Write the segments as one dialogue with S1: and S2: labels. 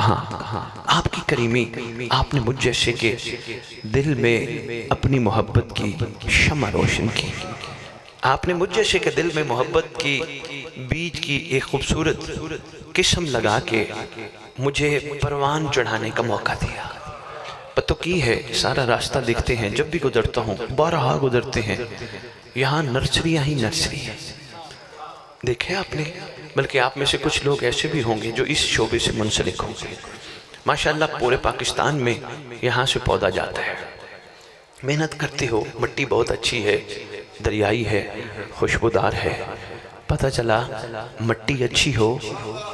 S1: کہاں آپ کی کریمی، آپ نے مجھ جیسے کے دل میں اپنی محبت کی شمع روشن کی، آپ نے مجھ جیسے کے دل میں محبت کی بیج کی ایک خوبصورت قسم لگا کے مجھے پروان چڑھانے کا موقع دیا۔ پتہ کی ہے سارا راستہ دیکھتے ہیں، جب بھی گزرتا ہوں، بارہا گزرتے ہیں، یہاں نرسریاں ہی نرسری ہیں، دیکھیں آپ نے، بلکہ آپ میں سے کچھ لوگ ایسے بھی ہوں گے جو اس شعبے سے منسلک ہوں گے۔ ماشاءاللہ پورے پاکستان میں یہاں سے پودا جاتا ہے، محنت کرتے ہو، مٹی بہت اچھی ہے، دریائی ہے، خوشبودار ہے، پتہ چلا مٹی اچھی ہو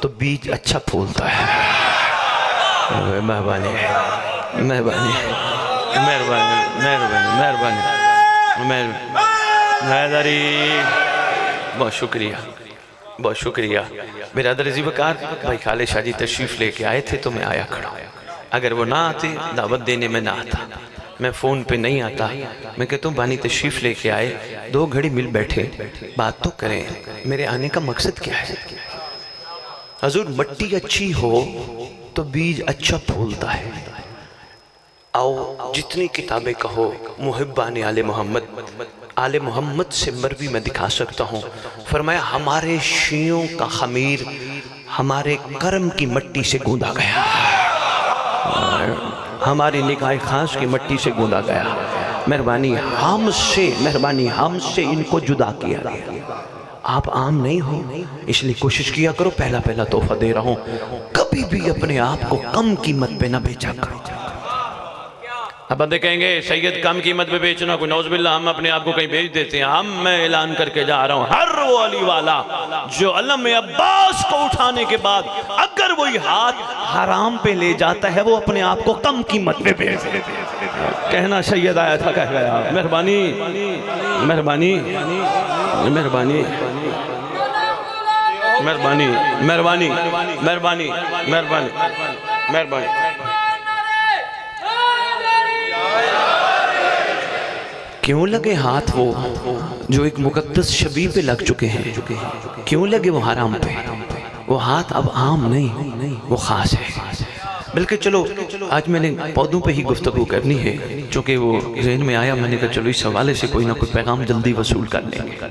S1: تو بیج اچھا پھولتا ہے۔ مہربانی مہربانی مہربانی مہربانی مہربانی حیدری، بہت شکریہ بہت شکریہ۔ برادر عزیز وقار بھائی خالد شاہ جی تشریف لے کے آئے تھے تو میں آیا کھڑا، اگر وہ نہ آتے دعوت دینے میں نہ آتا، میں فون پہ نہیں آتا، میں کہتا ہوں بانی تشریف لے کے آئے، 2 گھڑی مل بیٹھے بات تو کریں، میرے آنے کا مقصد کیا ہے؟ حضور مٹی اچھی ہو تو بیج اچھا پھولتا ہے۔ آؤ جتنی کتابیں کہو محبان آل محمد سے مروی میں دکھا سکتا ہوں، فرمایا ہمارے شیعوں کا خمیر ہمارے کرم کی مٹی سے گوندا گیا، ہماری نکاح خاص کی مٹی سے گوندا گیا، مہربانی ہم سے ان کو جدا کیا گیا۔ آپ عام نہیں ہو، اس لیے کوشش کیا کرو، پہلا تحفہ دے رہا ہوں، کبھی بھی اپنے آپ کو کم قیمت پہ نہ بیچا کرو۔ اب بندے کہیں گے سید کم قیمت پہ بیچنا، کوئی نعوذ باللہ ہم اپنے آپ کو کہیں بیچ دیتے ہیں، میں اعلان کر کے جا رہا ہوں، ہر وہ علی والا جو علم عباس کو اٹھانے کے بعد اگر وہی ہاتھ حرام پہ لے جاتا ہے وہ اپنے آپ کو کم قیمت پہ بیچ دیتے ہیں۔ کہنا سید آیا تھا کہہ گیا، مہربانی مہربانی مہربانی مہربانی مہربانی مہربانی مہربانی مہربانی۔ کیوں لگے ہاتھ وہ جو ایک مقدس شبی پہ لگ چکے ہیں؟ کیوں لگے وہ حرام پہ؟ وہ ہاتھ اب عام نہیں، وہ خاص ہے۔ بلکہ چلو آج میں نے پودوں پہ ہی گفتگو کرنی ہے، چونکہ وہ ذہن میں آیا، میں نے کہا چلو اس حوالے سے کوئی نہ کوئی پیغام جلدی وصول کر لیں گے۔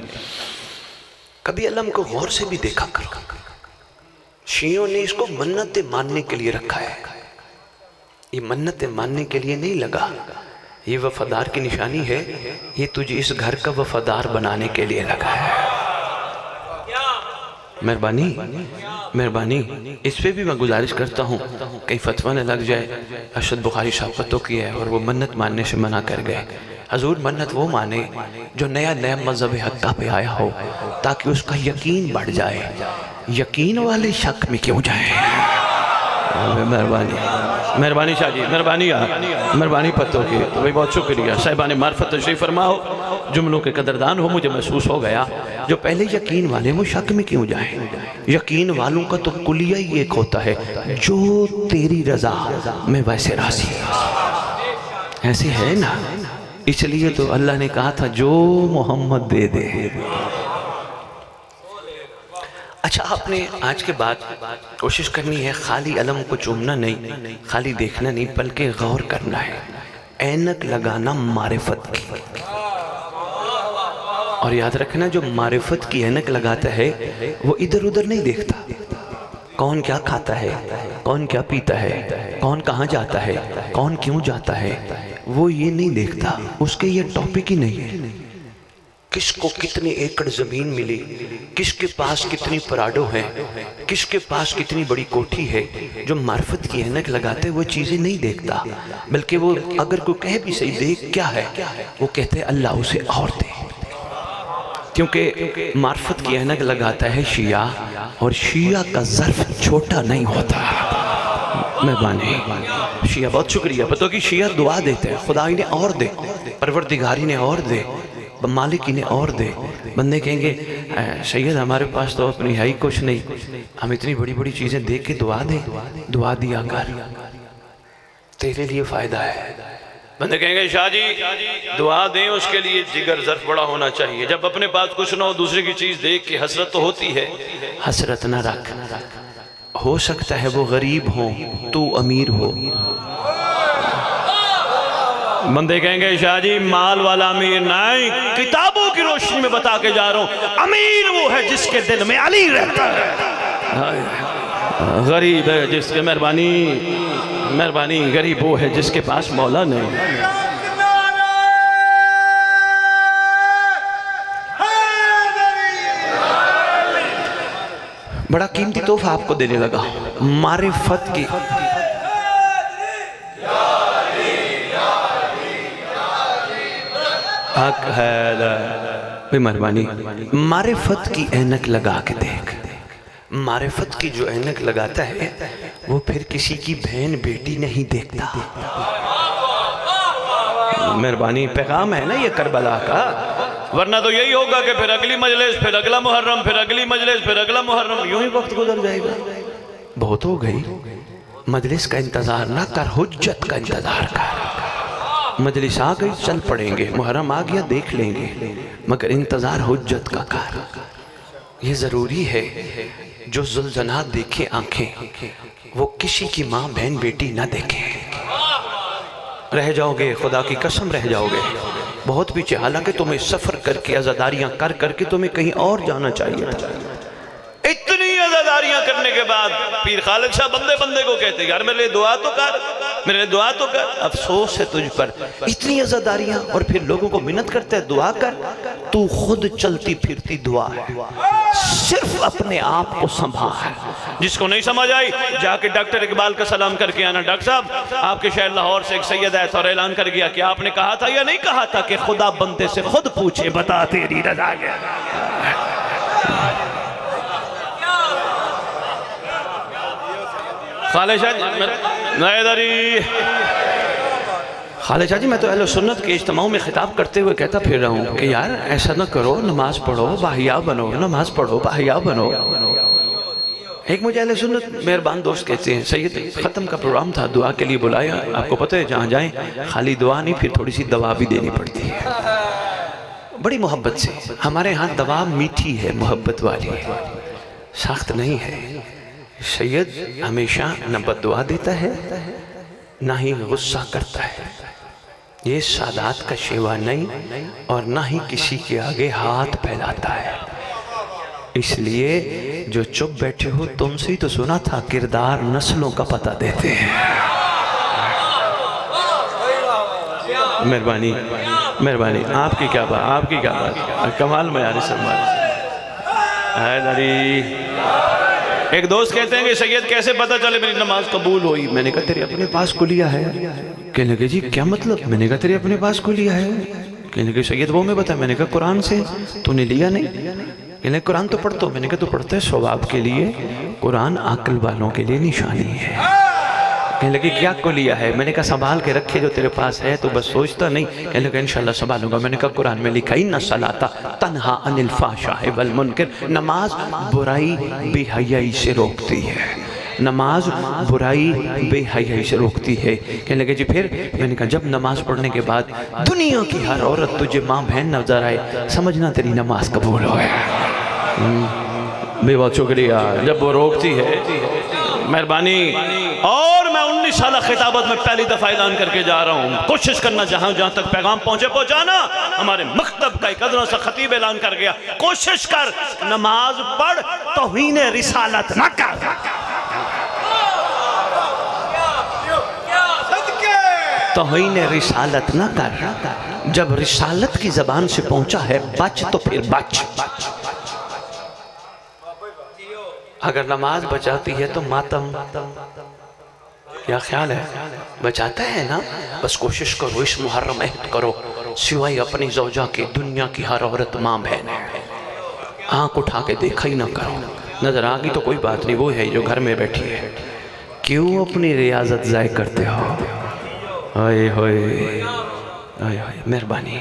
S1: کبھی علم کو غور سے بھی دیکھا کرو، شیعوں نے اس کو منت ماننے کے لیے رکھا ہے، یہ منت ماننے کے لیے نہیں لگا، یہ وفادار کی نشانی ہے، یہ تجھے اس گھر کا وفادار بنانے کے لیے لگا ہے۔ مہربانی مہربانی، اس پہ بھی میں گزارش کرتا ہوں، کئی فتوہ نہ لگ جائے، ارشد بخاری صاحب فتوہ کی ہے اور وہ منت ماننے سے منع کر گئے۔ حضور منت وہ مانے جو نیا مذہب حقہ پہ آیا ہو تاکہ اس کا یقین بڑھ جائے، یقین والے شک میں کیوں جائے۔ مہربانی مہربانی شاہ جی، مہربانی پتوں کی، تو بھئی بہت شکریہ، صاحبان معرفت تشریف فرماؤ، جملوں کے قدردان ہو، مجھے محسوس ہو گیا جو پہلے یقین والے وہ شک میں کیوں جائیں۔ یقین والوں کا تو کلیہ ہی ایک ہوتا ہے، جو تیری رضا میں ویسے راضی، ایسے ہے نا، اس لیے تو اللہ نے کہا تھا جو محمد دے دے۔ اچھا آپ نے آج کے بعد کوشش کرنی ہے خالی علم کو چومنا نہیں، خالی دیکھنا نہیں، بلکہ غور کرنا ہے، اینک لگانا معرفت کی، اور یاد رکھنا جو معرفت کی اینک لگاتا ہے وہ ادھر ادھر نہیں دیکھتا، کون کیا کھاتا ہے، کون کیا پیتا ہے، کون کہاں جاتا ہے، کون کیوں جاتا ہے، وہ یہ نہیں دیکھتا، اس کے یہ ٹاپک ہی نہیں ہے۔ کس کو کتنی ایکڑ زمین ملی، کس کے پاس کتنی پراڈو ہیں، کس کے پاس کتنی بڑی کوٹھی ہے، جو معرفت کی اینک لگاتے وہ چیزیں نہیں دیکھتا، بلکہ وہ اگر کوئی کہے بھی صحیح دیکھ کیا ہے، وہ کہتے ہیں اللہ اسے اور دے، کیونکہ معرفت کی اینک لگاتا ہے شیعہ، اور شیعہ کا ظرف چھوٹا نہیں ہوتا۔ مہربانی شیعہ بہت شکریہ، پتہ کہ شیعہ دعا دیتے ہیں خدا انہیں اور دے، پروردگاری نے اور دے، مالک انہیں اور دے۔ بندے کہیں گے سید ہمارے پاس تو اپنی ہے ہی کچھ نہیں، ہم اتنی بڑی بڑی چیزیں دیکھ کے دعا دیں، دعا دیا کر، تیرے لیے فائدہ ہے۔ بندے کہیں گے شاہ جی دعا دیں اس کے لیے جگر ظرف بڑا ہونا چاہیے، جب اپنے پاس کچھ نہ ہو دوسرے کی چیز دیکھ کے حسرت تو ہوتی ہے، حسرت نہ رکھ، ہو سکتا ہے وہ غریب ہو تو امیر ہو. بندے کہیں گے شاہ جی مال والا امیر نہیں، کتابوں کی روشنی میں بتا کے جا رہا ہوں، امیر وہ ہے جس کے دل میں علی رہتا ہے. غریب ہے جس کے مہربانی غریب وہ ہے جس کے پاس مولا نہیں. بڑا قیمتی تحفہ آپ کو دینے لگا، معرفت کی. حق ہے مہربانی. معرفت کی اینک لگا کے دیکھ. معرفت کی جو اینک لگاتا ہے وہ پھر کسی کی بہن بیٹی نہیں دیکھتا. مہربانی پیغام ہے نا یہ کربلا کا، ورنہ تو یہی ہوگا کہ پھر اگلی مجلس، پھر اگلا محرم، پھر اگلی مجلس، پھر اگلا محرم، یوں ہی وقت گزر جائے گا. بہت ہو گئی. مجلس کا انتظار نہ کر، حجت کا انتظار کر. مجلس آ گئی چل پڑیں گے، محرم آ گیا دیکھ لیں گے، مگر انتظار حجت کا کر. یہ ضروری ہے جو زلزلات دیکھیں آنکھیں وہ کسی کی ماں بہن بیٹی نہ دیکھیں. رہ جاؤ گے، خدا کی قسم رہ جاؤ گے بہت پیچھے. حالانکہ تمہیں سفر کر کے عزاداریاں کر کے تمہیں کہیں اور جانا چاہیے تھا. اتنی عزاداریاں کرنے کے بعد پیر خالد شاہ بندے کو کہتے یار میرے لیے دعا تو کر، میرے لیے دعا تو کر. افسوس ہے تجھ پر، اتنی عزاداریاں اور پھر لوگوں کو منت کرتے ہیں دعا کر. تو خود چلتی پھرتی دعا ہے، صرف اپنے آپ کو سنبھال. جس کو نہیں سمجھ آئی جا کے ڈاکٹر اقبال کا سلام کر کے آنا. ڈاکٹر صاحب آپ کے شہر لاہور سے ایک سید آیا تھا اور اعلان کر گیا کہ آپ نے کہا تھا یا نہیں کہا تھا کہ خدا بندے سے خود پوچھے بتا تیری رضا کیا. خالد شاہ جی میں تو اہل سنت کے اجتماعوں میں خطاب کرتے ہوئے کہتا پھر رہا ہوں کہ یار ایسا نہ کرو، نماز پڑھو باحیا بنو، نماز پڑھو باحیا بنو. ایک مجھے اہل سنت مہربان دوست کہتے ہیں سید ختم کا پروگرام تھا، دعا کے لیے بلایا. آپ کو پتہ ہے جہاں جائیں خالی دعا نہیں پھر تھوڑی سی دوا بھی دینی پڑتی ہے بڑی محبت سے. ہمارے ہاں دوا میٹھی ہے، محبت والی ہے، سخت نہیں ہے. سید ہمیشہ نہ بد دعا دیتا ہے نہ ہی غصہ کرتا ہے. یہ سادات کا شیوا نہیں اور نہ ہی کسی کے آگے ہاتھ پھیلاتا ہے. اس لیے جو چپ بیٹھے ہو تم سے ہی تو سنا تھا کردار نسلوں کا پتہ دیتے ہیں. مہربانی آپ کی کیا بات کمال معیاری سرمار. ایک دوست کہتے ہیں کہ سید کیسے پتہ چلے میری نماز قبول ہوئی. میں نے کہا تیرے اپنے پاس کلیہ ہے. کہنے لگے جی کیا مطلب؟ میں نے کہا تیرے اپنے پاس کلیہ ہے. کہنے لگے سید وہ میں بتا. میں نے کہا قرآن سے. تو نے لیا نہیں؟ کہنے لگے قرآن تو پڑھتا ہوں. میں نے کہا تو پڑھتا ہے ثواب کے لیے، قرآن عقل والوں کے لیے نشانی ہے. کہنے لگے کیا کلیہ ہے؟ میں نے کہا سنبھال کے رکھے جو تیرے پاس ہے تو بس سوچتا نہیں. کہنے لگے انشاءاللہ سنبھالوں گا. میں نے کہا قرآن میں لکھا ان الصلاۃ تنہا عن الفحشاء والمنکر. نماز برائی بے حیائی سے روکتی ہے. نماز برائی بے حیائی سے روکتی ہے. کہنے لگے جی پھر؟ میں نے کہا جب نماز پڑھنے کے بعد دنیا کی ہر عورت تجھے ماں بہن نظر آئے سمجھنا تیری نماز قبول ہوئے. بے بہت شکریہ. جب وہ روکتی ہے مہربانی. اور میں 19 سالہ خطابت میں پہلی دفعہ اعلان کر کے جا رہا ہوں کوشش کرنا جہاں تک پیغام پہنچانا. ہمارے مکتب کا ایک ادنا سا خطیب اعلان کر گیا کوشش کر نماز پڑھ توہین رسالت نہ کر. توہین رسالت نہ کر. جب رسالت کی زبان سے پہنچا ہے بچ تو پھر بچ. اگر نماز بچاتی ہے تو ماتم کیا خیال ہے؟ بچاتا ہے نا. بس کوشش کرو اس محرم عہد کرو سوائے اپنی زوجہ کے دنیا کی ہر عورت ماں بہن ہے. آنکھ اٹھا کے دیکھا ہی نہ کرو. نظر آگی تو کوئی بات نہیں، وہ ہے جو گھر میں بیٹھی ہے. کیوں اپنی ریاضت ضائع کرتے ہو؟ آئے ہوئے مہربانی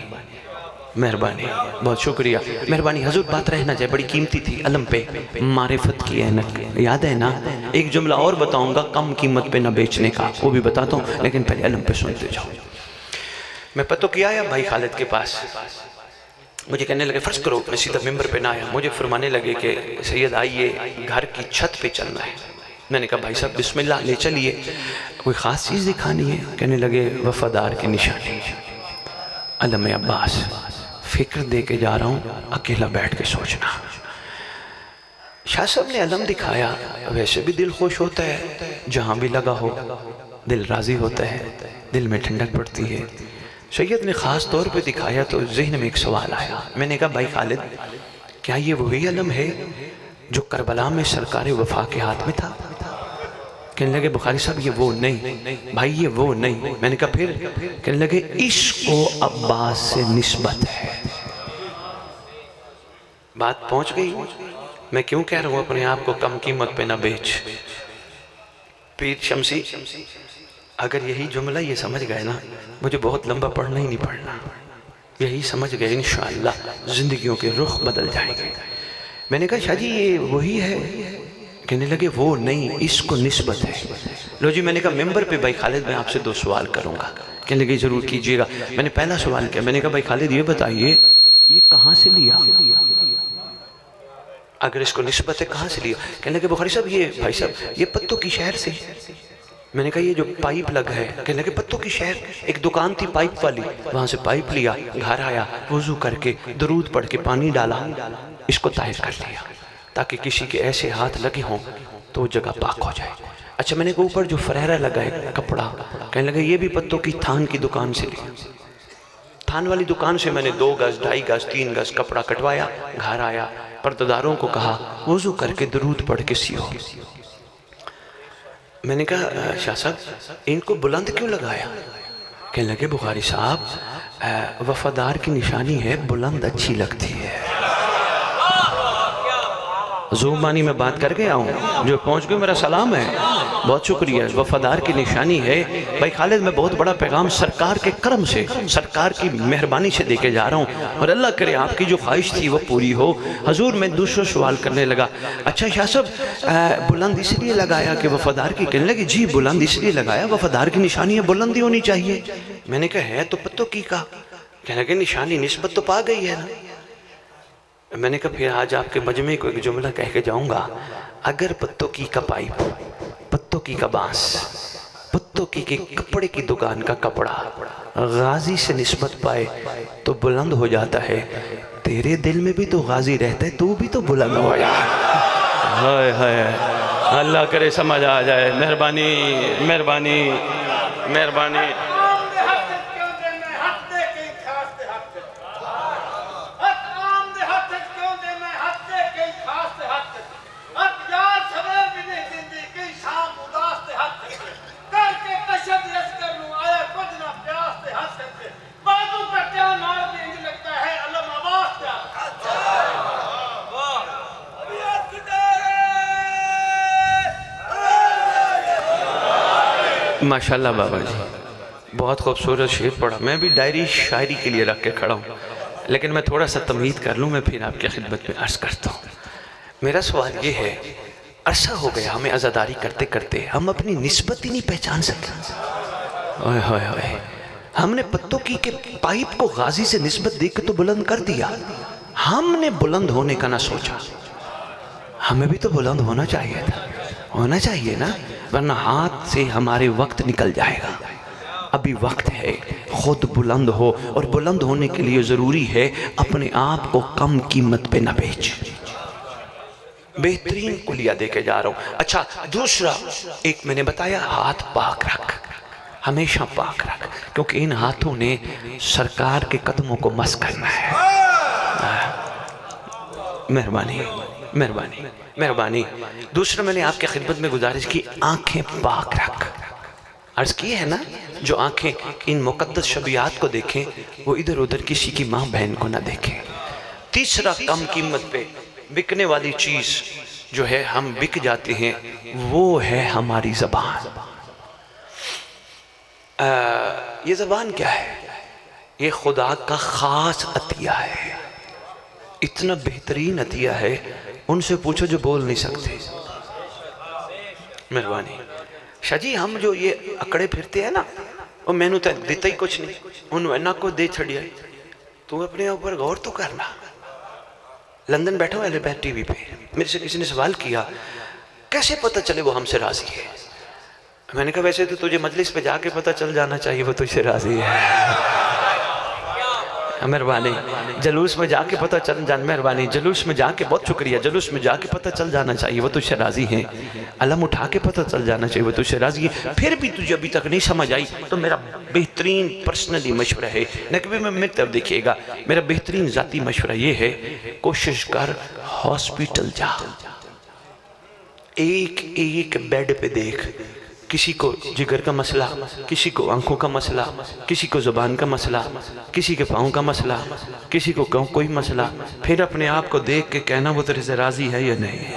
S1: بہت شکریہ. مہربانی حضور بات رہنا چاہے بڑی قیمتی تھی. علم پہ معرفت کی اینک یاد ہے نا. ایک جملہ اور بتاؤں گا کم قیمت پہ نہ بیچنے کا، وہ بھی بتاتا ہوں لیکن پہلے علم پہ سنتے جاؤ. میں پتہ کیا آیا بھائی خالد کے پاس. مجھے کہنے لگے فرض کرو میں سیدھا ممبر پہ نہ آیا. مجھے فرمانے لگے کہ سید آئیے گھر کی چھت پہ چلنا ہے. میں نے کہا بھائی صاحب بسم اللہ لے چلیے، کوئی خاص چیز دکھانی ہے؟ کہنے لگے وفادار کی نشانی، علم عباس، فکر دے کے جا رہا ہوں، اکیلا بیٹھ کے سوچنا۔ شاہ صاحب نے علم دکھایا، ویسے بھی دل خوش ہوتا ہے، جہاں بھی لگا ہو دل راضی ہوتا ہے، دل میں ٹھنڈک پڑتی ہے۔ سید نے خاص طور پہ دکھایا تو ذہن میں ایک سوال آیا، میں نے کہا بھائی خالد کیا یہ وہی علم ہے جو کربلا میں سرکار وفا کے ہاتھ میں تھا؟ کہنے لگے بخاری صاحب یہ وہ نہیں بھائی، یہ وہ نہیں۔ میں نے کہا پھر؟ کہنے لگے عشق و عباس سے نسبت ہے۔ بات پہنچ گئی؟ میں کیوں کہہ رہا ہوں اپنے آپ کو کم قیمت پہ نہ بیچ۔ پیر شمسی اگر یہی جملہ یہ سمجھ گئے نا، مجھے بہت لمبا پڑھنا ہی نہیں پڑھنا، یہی سمجھ گئے انشاءاللہ زندگیوں کے رخ بدل جائیں گے۔ میں نے کہا شاہ جی یہ وہی ہے؟ کہنے لگے وہ نہیں، اس کو نسبت ہے۔ لو جی، میں نے کہا ممبر پہ بھائی خالد میں آپ سے 2 سوال کروں گا۔ کہنے لگے ضرور کیجئے گا۔ میں نے پہلا سوال کیا، میں نے کہا بھائی خالد یہ بتائیے یہ کہاں سے لیا؟ اگر اس کو نسبت ہے کہاں سے لیا؟ کہنے لگے بخاری صاحب یہ بھائی صاحب یہ پتوں کی شہر سے۔ میں نے کہا یہ جو پائپ لگ ہے؟ کہنے لگے پتوں کی شہر، ایک دکان تھی پائپ والی، وہاں سے پائپ لیا، گھر آیا، وضو کر کے درود پڑھ کے پانی ڈالا، اس کو طاہر کر لیا تاکہ کسی کے ایسے ہاتھ لگے ہوں تو وہ جگہ پاک ہو جائے۔ اچھا میں نے کہا اوپر جو فریرہ لگا ہے کپڑا، کہنے لگے یہ بھی پتوں کی تھان کی دکان سے لیا۔ تھان والی دکان سے میں نے 2 گز 2.5 گز 3 گز کپڑا کٹوایا، گھر آیا، پرداداروں کو کہا وضو کر کے درود پڑھ کے سیو۔ میں نے کہا شاہ صاحب ان کو بلند کیوں لگایا؟ کہنے لگے بخاری صاحب وفادار کی نشانی ہے، بلند اچھی لگتی ہے۔ زوم مانی میں بات کر گیا ہوں، جو پہنچ گئے میرا سلام ہے، بہت شکریہ۔ وفادار کی نشانی ہے بھائی خالد، میں بہت بڑا پیغام سرکار کے کرم سے، سرکار کی مہربانی سے دے کے جا رہا ہوں، اور اللہ کرے آپ کی جو خواہش تھی وہ پوری ہو۔ حضور میں دوسرا سوال کرنے لگا، اچھا شاہ صاحب بلند اس لیے لگایا کہ وفادار کی؟ کہنے لگے جی بلند اس لیے لگایا، وفادار کی نشانی ہے بلندی ہونی چاہیے۔ میں نے کہا ہے تو پتوں کی کا؟ کہنے لگے نشانی نسبت تو پا گئی ہے نا۔ میں نے کہا پھر آج آپ کے مجمع کو ایک جملہ کہہ کے جاؤں گا، اگر پتوں کی کا پائپ، پتوں کی کا بانس، پتوں کی کپڑے کی دکان کا کپڑا غازی سے نسبت پائے تو بلند ہو جاتا ہے، تیرے دل میں بھی تو غازی رہتا ہے، تو بھی تو بلند ہو جائے۔ ہائے ہائے، اللہ کرے سمجھ آ جائے۔ مہربانی مہربانی مہربانی۔ ماشاءاللہ بابا جی بہت خوبصورت شعر پڑھا، میں بھی ڈائری شاعری کے لیے رکھ کے کھڑا ہوں، لیکن میں تھوڑا سا تمہید کر لوں، میں پھر آپ کی خدمت میں عرض کرتا ہوں۔ میرا سوال یہ ہے، عرصہ ہو گیا ہمیں عزاداری کرتے کرتے ہم اپنی نسبت ہی نہیں پہچان سکے۔ اوئے ہوئے ہوئے، ہم نے پتوں کی کے پائپ کو غازی سے نسبت دے کے تو بلند کر دیا، ہم نے بلند ہونے کا نہ سوچا۔ ہمیں بھی تو بلند ہونا چاہیے تھا، ہونا چاہیے نا، ورنہ ہاتھ سے ہمارے وقت نکل جائے گا۔ ابھی وقت ہے، خود بلند ہو، اور بلند ہونے کے لیے ضروری ہے اپنے آپ کو کم قیمت پہ نہ بیچ۔ بہترین کلیہ دے کے جا رہا ہوں۔ اچھا دوسرا ایک میں نے بتایا، ہاتھ پاک رکھ، ہمیشہ پاک رکھ، کیونکہ ان ہاتھوں نے سرکار کے قدموں کو مس کرنا ہے۔ مہربانی مہربانی مہربانی۔ دوسرا میں نے آپ کی خدمت میں گزارش کی، آنکھیں پاک رکھ۔ عرض کی ہے نا، جو آنکھیں ان مقدس شبیہات کو دیکھیں وہ ادھر ادھر کسی کی ماں بہن کو نہ دیکھیں۔ تیسرا کم قیمت پہ بکنے والی چیز جو ہے ہم بک جاتے ہیں وہ ہے ہماری زبان۔ یہ زبان کیا ہے؟ یہ خدا کا خاص عطیہ ہے، اتنا بہترین عطیہ ہے، ان سے پوچھو جو بول نہیں سکتے۔ مہربانی شاہ جی، ہم جو یہ اکڑے پھرتے ہیں نا، وہ میں نے دیتا ہی کچھ نہیں، انہوں اینا کو دے چھڑیا۔ تو اپنے اوپر غور تو کرنا۔ لندن بیٹھا ہوں ایل بیٹ ٹی وی پہ، میرے سے کسی نے سوال کیا کیسے پتہ چلے وہ ہم سے راضی ہے؟ میں نے کہا ویسے تو تجھے مجلس پہ جا کے پتہ چل جانا چاہیے وہ تجھ سے راضی ہے۔ مہربانی، جلوس میں جا کے پتہ چل جان، مہربانی جلوس میں جا کے، بہت شکریہ، جلوس میں جا کے پتہ چل جانا چاہیے وہ تجھ سے راضی ہیں، علم اٹھا کے پتہ چل جانا چاہیے وہ تجھ سے راضی ہے۔ پھر بھی تجھے ابھی تک نہیں سمجھ آئی تو میرا بہترین پرسنلی مشورہ ہے، نقبی میں طرف دیکھیے گا، میرا بہترین ذاتی مشورہ یہ ہے، کوشش کر ہاسپیٹل جا، ایک ایک بیڈ پہ دیکھ، کسی کو جگر کا مسئلہ، کسی کو آنکھوں کا مسئلہ، کسی کو زبان کا مسئلہ، کسی کے پاؤں کا مسئلہ، کسی کو کوئی مسئلہ، پھر اپنے آپ کو دیکھ کے کہنا وہ تیرے سے راضی ہے یا نہیں۔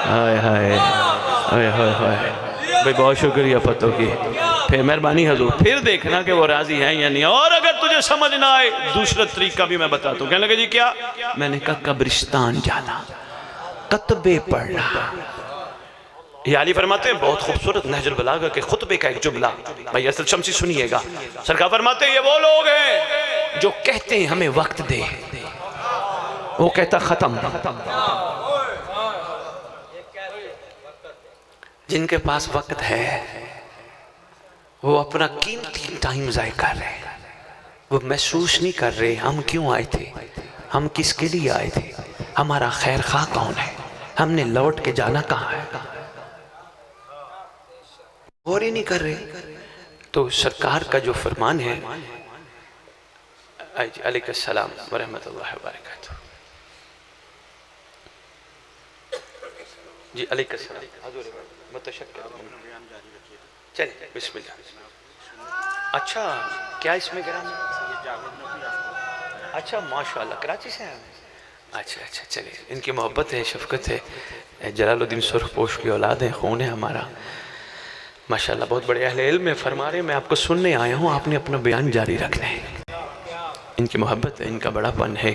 S1: ہائے ہائے ہائے ہائے ہائے بھئی بہت شکریہ پتوں کی، پھر مہربانی حضور، پھر دیکھنا کہ وہ راضی ہے یا نہیں۔ اور اگر تجھے سمجھ نہ آئے دوسرا طریقہ بھی میں بتاتا ہوں۔ کہنے لگے جی کیا؟ میں نے کہا قبرستان جانا، خطبے پڑھنا۔ یہ علی فرماتے ہیں بہت خوبصورت نہج البلاغہ کے خطبے کا ایک جملہ، بھائی اصل شمسی سنیے گا، سرکار فرماتے ہیں یہ وہ لوگ ہیں جو کہتے ہیں ہمیں وقت دے، وہ کہتا ختم۔ جن کے پاس وقت ہے وہ اپنا قیمتی ٹائم ضائع کر رہے ہیں، وہ محسوس نہیں کر رہے ہم کیوں آئے تھے، ہم کس کے لیے آئے تھے، ہمارا خیر خواہ کون ہے، ہم نے لوٹ کے جانا کہاں ہے، غور ہی نہیں کر رہے۔ تو سرکار کا جو فرمان ہے، علیہ السلام ورحمۃ اللہ وبرکاتہ، جی علیہ السلام، حضور متشکر، چلیں بسم اللہ۔ اچھا کیا اس میں گرام ہے؟ اچھا ماشاءاللہ کراچی سے ہیں؟ اچھا اچھا چلیں، ان کی محبت ہے، شفقت ہے، جلال الدین سرخ پوش کی اولاد ہے، خون ہے ہمارا، ماشاءاللہ بہت بڑے اہل علم میں فرما رہے، میں آپ کو سننے آیا ہوں، آپ نے اپنا بیان جاری رکھنا ہے۔ ان کی محبت ہے، ان کا بڑا پن ہے،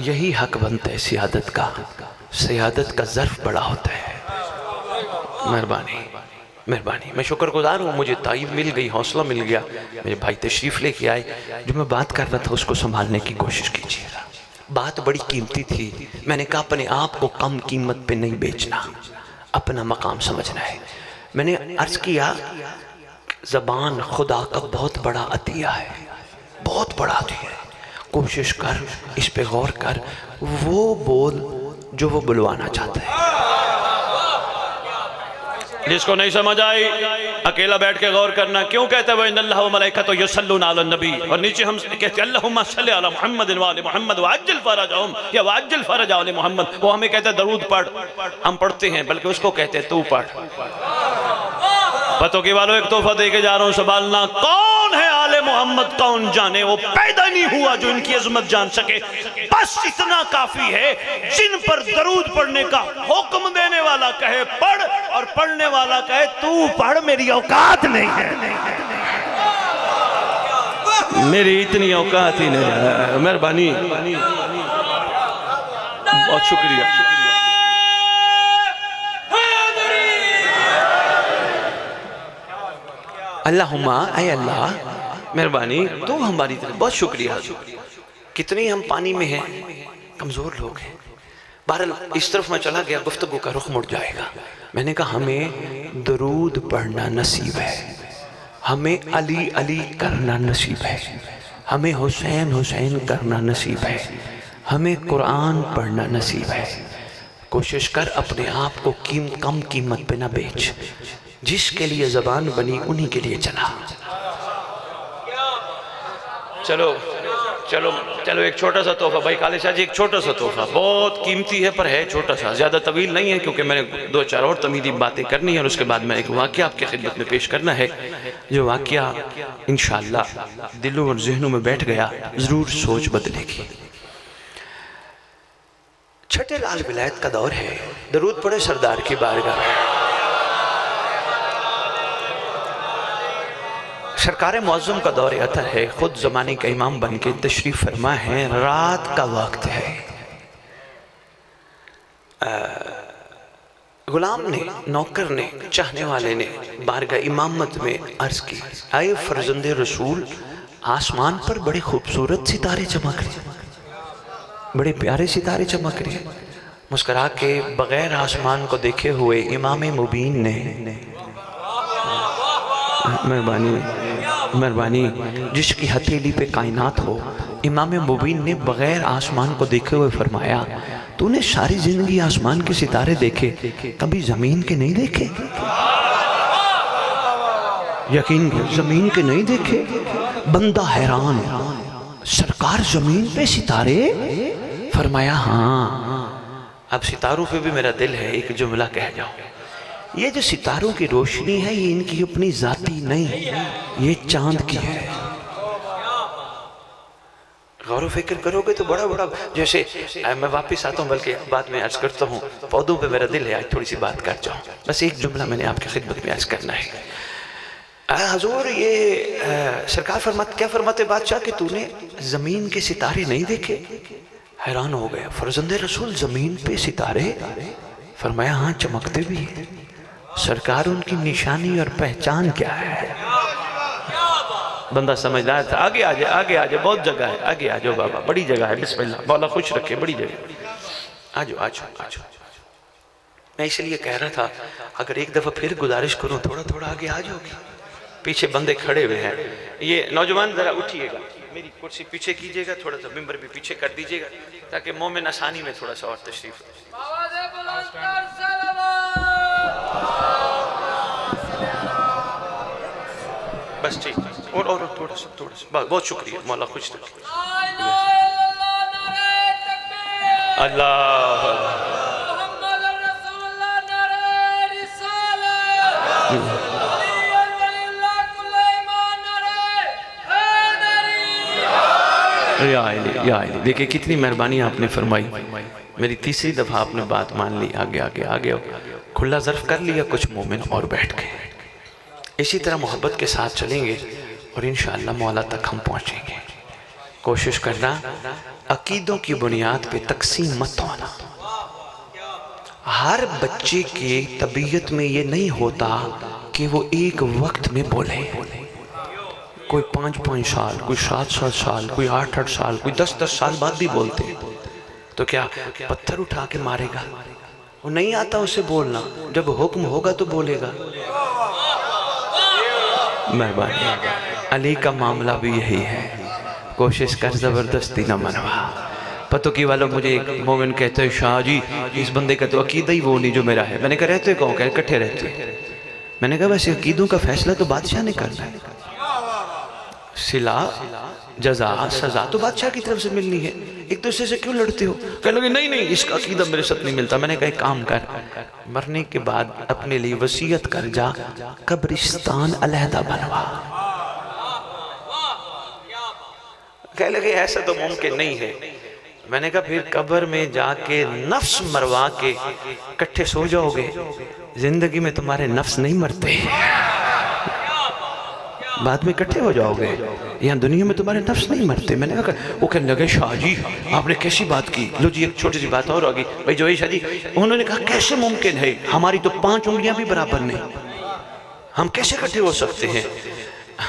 S1: یہی حق بنتا ہے سیادت کا، سیادت کا ظرف بڑا ہوتا ہے۔ مہربانی مہربانی، میں شکر گزار ہوں، مجھے تائید مل گئی، حوصلہ مل گیا، میرے بھائی تشریف لے کے آئے، جو میں بات کر رہا تھا اس کو سنبھالنے کی کوشش کیجیے گا۔ بات بڑی قیمتی تھی، میں نے کہا اپنے آپ کو کم قیمت پہ نہیں بیچنا، اپنا مقام سمجھنا ہے۔ میں نے عرض کیا زبان خدا کا بہت بڑا عطیہ ہے، بہت بڑا عطیہ ہے، کوشش کر اس پہ غور کر، وہ بول جو وہ بلوانا چاہتا ہے۔ جس کو نہیں سمجھ آئی اکیلا بیٹھ کے غور کرنا، کیوں کہتا ہے وَإِنَّ اللَّهَ وَمَلَائِكَتَهُ يُصَلُّونَ عَلَى النَّبِيِّ، اور نیچے ہم کہتے ہیں اللہم صلی علی محمد وآل محمد وعجل فرجہم یا وعجل فرج آل محمد، وہ ہمیں کہتا ہے درود پڑھ، ہم پڑھتے ہیں بلکہ اس کو کہتے ہیں تو پڑھ۔ پتوں کی والوں ایک تحفہ دے کے جا رہا ہوں، سنبھالنا، کون ہے آل محمد کون جانے، وہ پیدا نہیں ہوا جو ان کی عظمت جان سکے، بس اتنا کافی ہے، جن پر درود پڑھنے کا حکم دینے والا کہے پڑھ اور پڑھنے والا کہے تو پڑھ، میری اوقات نہیں ہے، میری اتنی اوقات ہی نہیں ہے۔ مہربانی، بہت شکریہ۔ اللہم اے اللہ مہربانی تو ہماری طرف، بہت شکریہ حضور، کتنی ہم پانی میں ہیں، کمزور لوگ ہیں۔ بہرحال اس طرف میں چلا گیا، گفتگو کا رخ مڑ جائے گا۔ میں نے کہا ہمیں درود پڑھنا نصیب ہے، ہمیں علی علی کرنا نصیب ہے، ہمیں حسین حسین کرنا نصیب ہے، ہمیں قرآن پڑھنا نصیب ہے۔ کوشش کر اپنے آپ کو کم قیمت پہ نہ بیچ، جس کے لیے زبان بنی انہی کے لیے چلا۔ چلو چلو چلو ایک چھوٹا سا تحفہ، بھائی کالے شاہ جی، ایک چھوٹا سا تحفہ، بہت قیمتی ہے پر ہے چھوٹا سا، زیادہ طویل نہیں ہے، کیونکہ میں نے دو چار اور تمیدی باتیں کرنی ہیں، اور اس کے بعد میں ایک واقعہ آپ کے خدمت میں پیش کرنا ہے، جو واقعہ انشاءاللہ دلوں اور ذہنوں میں بیٹھ گیا ضرور سوچ بدلے گی۔ چھٹے لال ولایت کا دور ہے، درود پڑھے سردار کی بارگاہ۔ سرکار معظم کا دور عطا ہے، خود زمانے کا امام بن کے تشریف فرما ہے، رات کا وقت ہے۔ غلام نے، نوکر نے، چاہنے والے نے بارگاہ امامت میں عرض کی، آئے فرزند رسول، آسمان پر بڑے خوبصورت ستارے چمک رہے، بڑے پیارے ستارے چمک رہے، مسکرا کے بغیر آسمان کو دیکھے ہوئے امام مبین نے مہربانی جس کی ہتھیلی پہ کائنات ہو، امام مبین نے بغیر آسمان کو دیکھے ہوئے فرمایا تو نے ساری زندگی آسمان کے ستارے دیکھے، کبھی زمین کے نہیں دیکھے؟ یقین زمین کے نہیں دیکھے؟ بندہ حیران، سرکار زمین پہ ستارے؟ فرمایا ہاں۔ اب ستاروں پہ بھی میرا دل ہے ایک جملہ کہہ جاؤں، یہ جو ستاروں کی روشنی ہے یہ ان کی اپنی ذاتی نہیں، یہ چاند کی ہے۔ غور و فکر کرو گے تو بڑا بڑا، جیسے میں واپس آتا ہوں بلکہ بعد میں عرض کرتا ہوں، پودوں پہ میرا دل ہے آج تھوڑی سی بات کر جاؤں، بس ایک جملہ میں نے آپ کی خدمت میں عرض کرنا ہے۔ حضور یہ سرکار کیا فرماتے بادشاہ کہ تو نے زمین کے ستارے نہیں دیکھے؟ حیران ہو گیا، فرزند رسول زمین پہ ستارے؟ فرمایا ہاں چمکتے بھی ہیں۔ سرکار ان کی نشانی اور پہچان کیا ہے؟ بندہ سمجھدار تھا، آگے آجے بہت جگہ ہے، آگے آجو بابا، بڑی جگہ ہے، بسم اللہ، مولا خوش رکھے، بڑی جگہ، آجو۔ میں اس لیے کہہ رہا تھا اگر ایک دفعہ پھر گزارش کروں تھوڑا آگے آجو گی، پیچھے بندے کھڑے ہوئے ہیں، یہ نوجوان ذرا اٹھئے گا، میری کرسی پیچھے کیجئے گا، تھوڑا سا ممبر بھی پیچھے کر دیجئے گا تاکہ مومن آسانی میں تھوڑا سا اور تشریف بس ٹھیک، اور تھوڑا سا بہت شکریہ، مولا خوش رکھے۔ اللہ یا علی، دیکھیں کتنی مہربانی آپ نے فرمائی، میری تیسری دفعہ آپ نے بات مان لی، آگے کھلا ظرف کر لیا، کچھ مومن اور بیٹھ گئے۔ اسی طرح محبت کے ساتھ چلیں گے اور انشاءاللہ مولا تک ہم پہنچیں گے۔ کوشش کرنا عقیدوں کی بنیاد پہ تقسیم مت ہونا۔ ہر بچے کے طبیعت میں یہ نہیں ہوتا کہ وہ ایک وقت میں بولے، کوئی 5 سال، کوئی 7 سال، کوئی 8 سال، کوئی 10 سال بعد بھی بولتے، تو کیا پتھر اٹھا کے مارے گا؟ وہ نہیں آتا اسے بولنا، جب حکم ہوگا تو بولے گا۔ مہربانی، علی کا معاملہ بھی یہی ہے، کوشش کر زبردستی نہ منوا۔ پتوکی والوں مجھے ایک مومن کہتے ہیں شاہ جی اس بندے کا تو عقیدہ ہی وہ نہیں جو میرا ہے۔ میں نے کہا رہتے کہوں کہ کٹھے رہتے، میں نے کہا ویسے عقیدوں کا فیصلہ تو بادشاہ نے کرنا ہے، صلہ جزا سزا تو بادشاہ کی طرف سے ملنی ہے، ایک دوسرے سے کیوں لڑتے ہو؟ کہنے لگے نہیں اس کا عقیدہ میرے ساتھ نہیں ملتا۔ میں نے کہا ایک کام کر، مرنے کے بعد اپنے لیے وصیت کر جا، قبرستان علیحدہ بنوا۔ کہنے لگے ایسا تو ممکن نہیں ہے۔ میں نے کہا پھر قبر میں جا کے نفس مروا کے کٹھے سو جاؤ گے، زندگی میں تمہارے نفس نہیں مرتے، بعد میں کٹھے ہو جاؤ گے، یہاں دنیا میں تمہارے نفس نہیں مرتے۔ میں نے کہا وہ کہنے لگے شاہ جی آپ نے کیسی بات کی؟ لو جی ایک چھوٹی سی بات اور آگئی بھائی جو شاہ جی، انہوں نے کہا کیسے ممکن ہے، ہماری تو 5 انگلیاں بھی برابر نہیں، ہم کیسے کٹھے ہو سکتے ہیں؟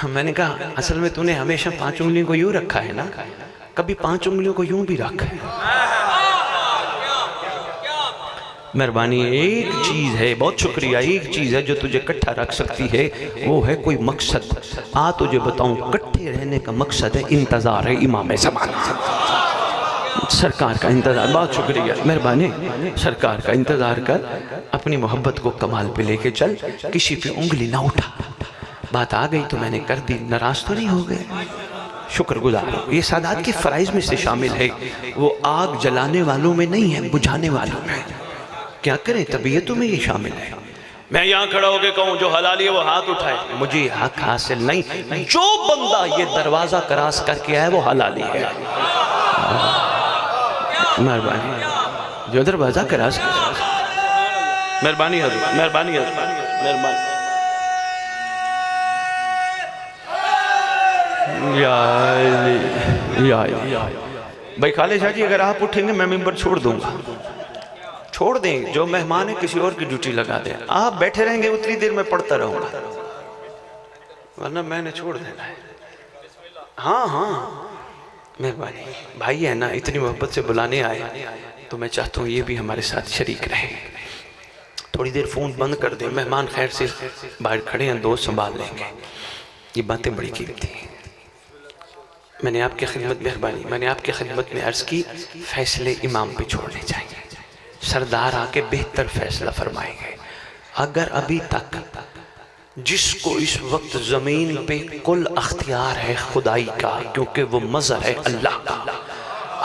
S1: میں نے کہا اصل میں تو نے ہمیشہ 5 انگلیوں کو یوں رکھا ہے نا، کبھی 5 انگلیوں کو یوں بھی رکھ ہے۔ مہربانی ایک چیز ہے، بہت شکریہ، ایک چیز ہے جو تجھے کٹھا رکھ سکتی ہے، وہ ہے کوئی مقصد۔ تجھے بتاؤں کٹھے رہنے کا مقصد ہے انتظار ہے امام زمان سرکار کا انتظار۔ بہت شکریہ، مہربانی سرکار کا انتظار کر، اپنی محبت کو کمال پہ لے کے چل، کسی پہ انگلی نہ اٹھا۔ بات آ گئی تو میں نے کر دی، ناراض تو نہیں ہو گئے؟ شکر گزار ہوں۔ یہ سادات کے فرائض میں سے شامل ہے، وہ آگ جلانے والوں میں نہیں ہے، بجھانے والوں میں۔ کیا کریں طبیعتوں میں یہ شامل ہے۔ میں یہاں کھڑا ہو کے کہوں جو حلالی ہے وہ ہاتھ اٹھائے، مجھے حق حاصل نہیں، جو بندہ یہ دروازہ کراس کر کے آئے وہ حلالی ہے۔ مہربانی جو دروازہ کراس کر، مہربانی حضور، مہربانی حضور، مہربانی یا بھائی خالد شاہ جی اگر آپ اٹھیں گے میں ممبر چھوڑ دوں گا، چھوڑ دیں، جو مہمان ہے کسی اور کی ڈیوٹی لگا دیں، آپ بیٹھے رہیں گے اتنی دیر میں پڑھتا رہوں گا، ورنہ میں نے چھوڑ دینا ہے۔ ہاں مہربانی بھائی ہے نا، اتنی محبت سے بلانے آئے، تو میں چاہتا ہوں یہ بھی ہمارے ساتھ شریک رہے. تھوڑی دیر فون بند کر دیں, مہمان خیر سے باہر کھڑے ہیں, دوست سنبھال لیں گے. یہ باتیں بڑی قیمتی ہیں. میں نے آپ کی خدمت مہربانی, میں نے آپ کی خدمت میں عرض کی, فیصلے امام پہ چھوڑنے چاہیے. سردار آ کے بہتر فیصلہ فرمائیں گے. اگر ابھی تک جس کو اس وقت زمین پہ کل اختیار ہے خدائی کا, کیونکہ وہ مظہر ہے اللہ کا,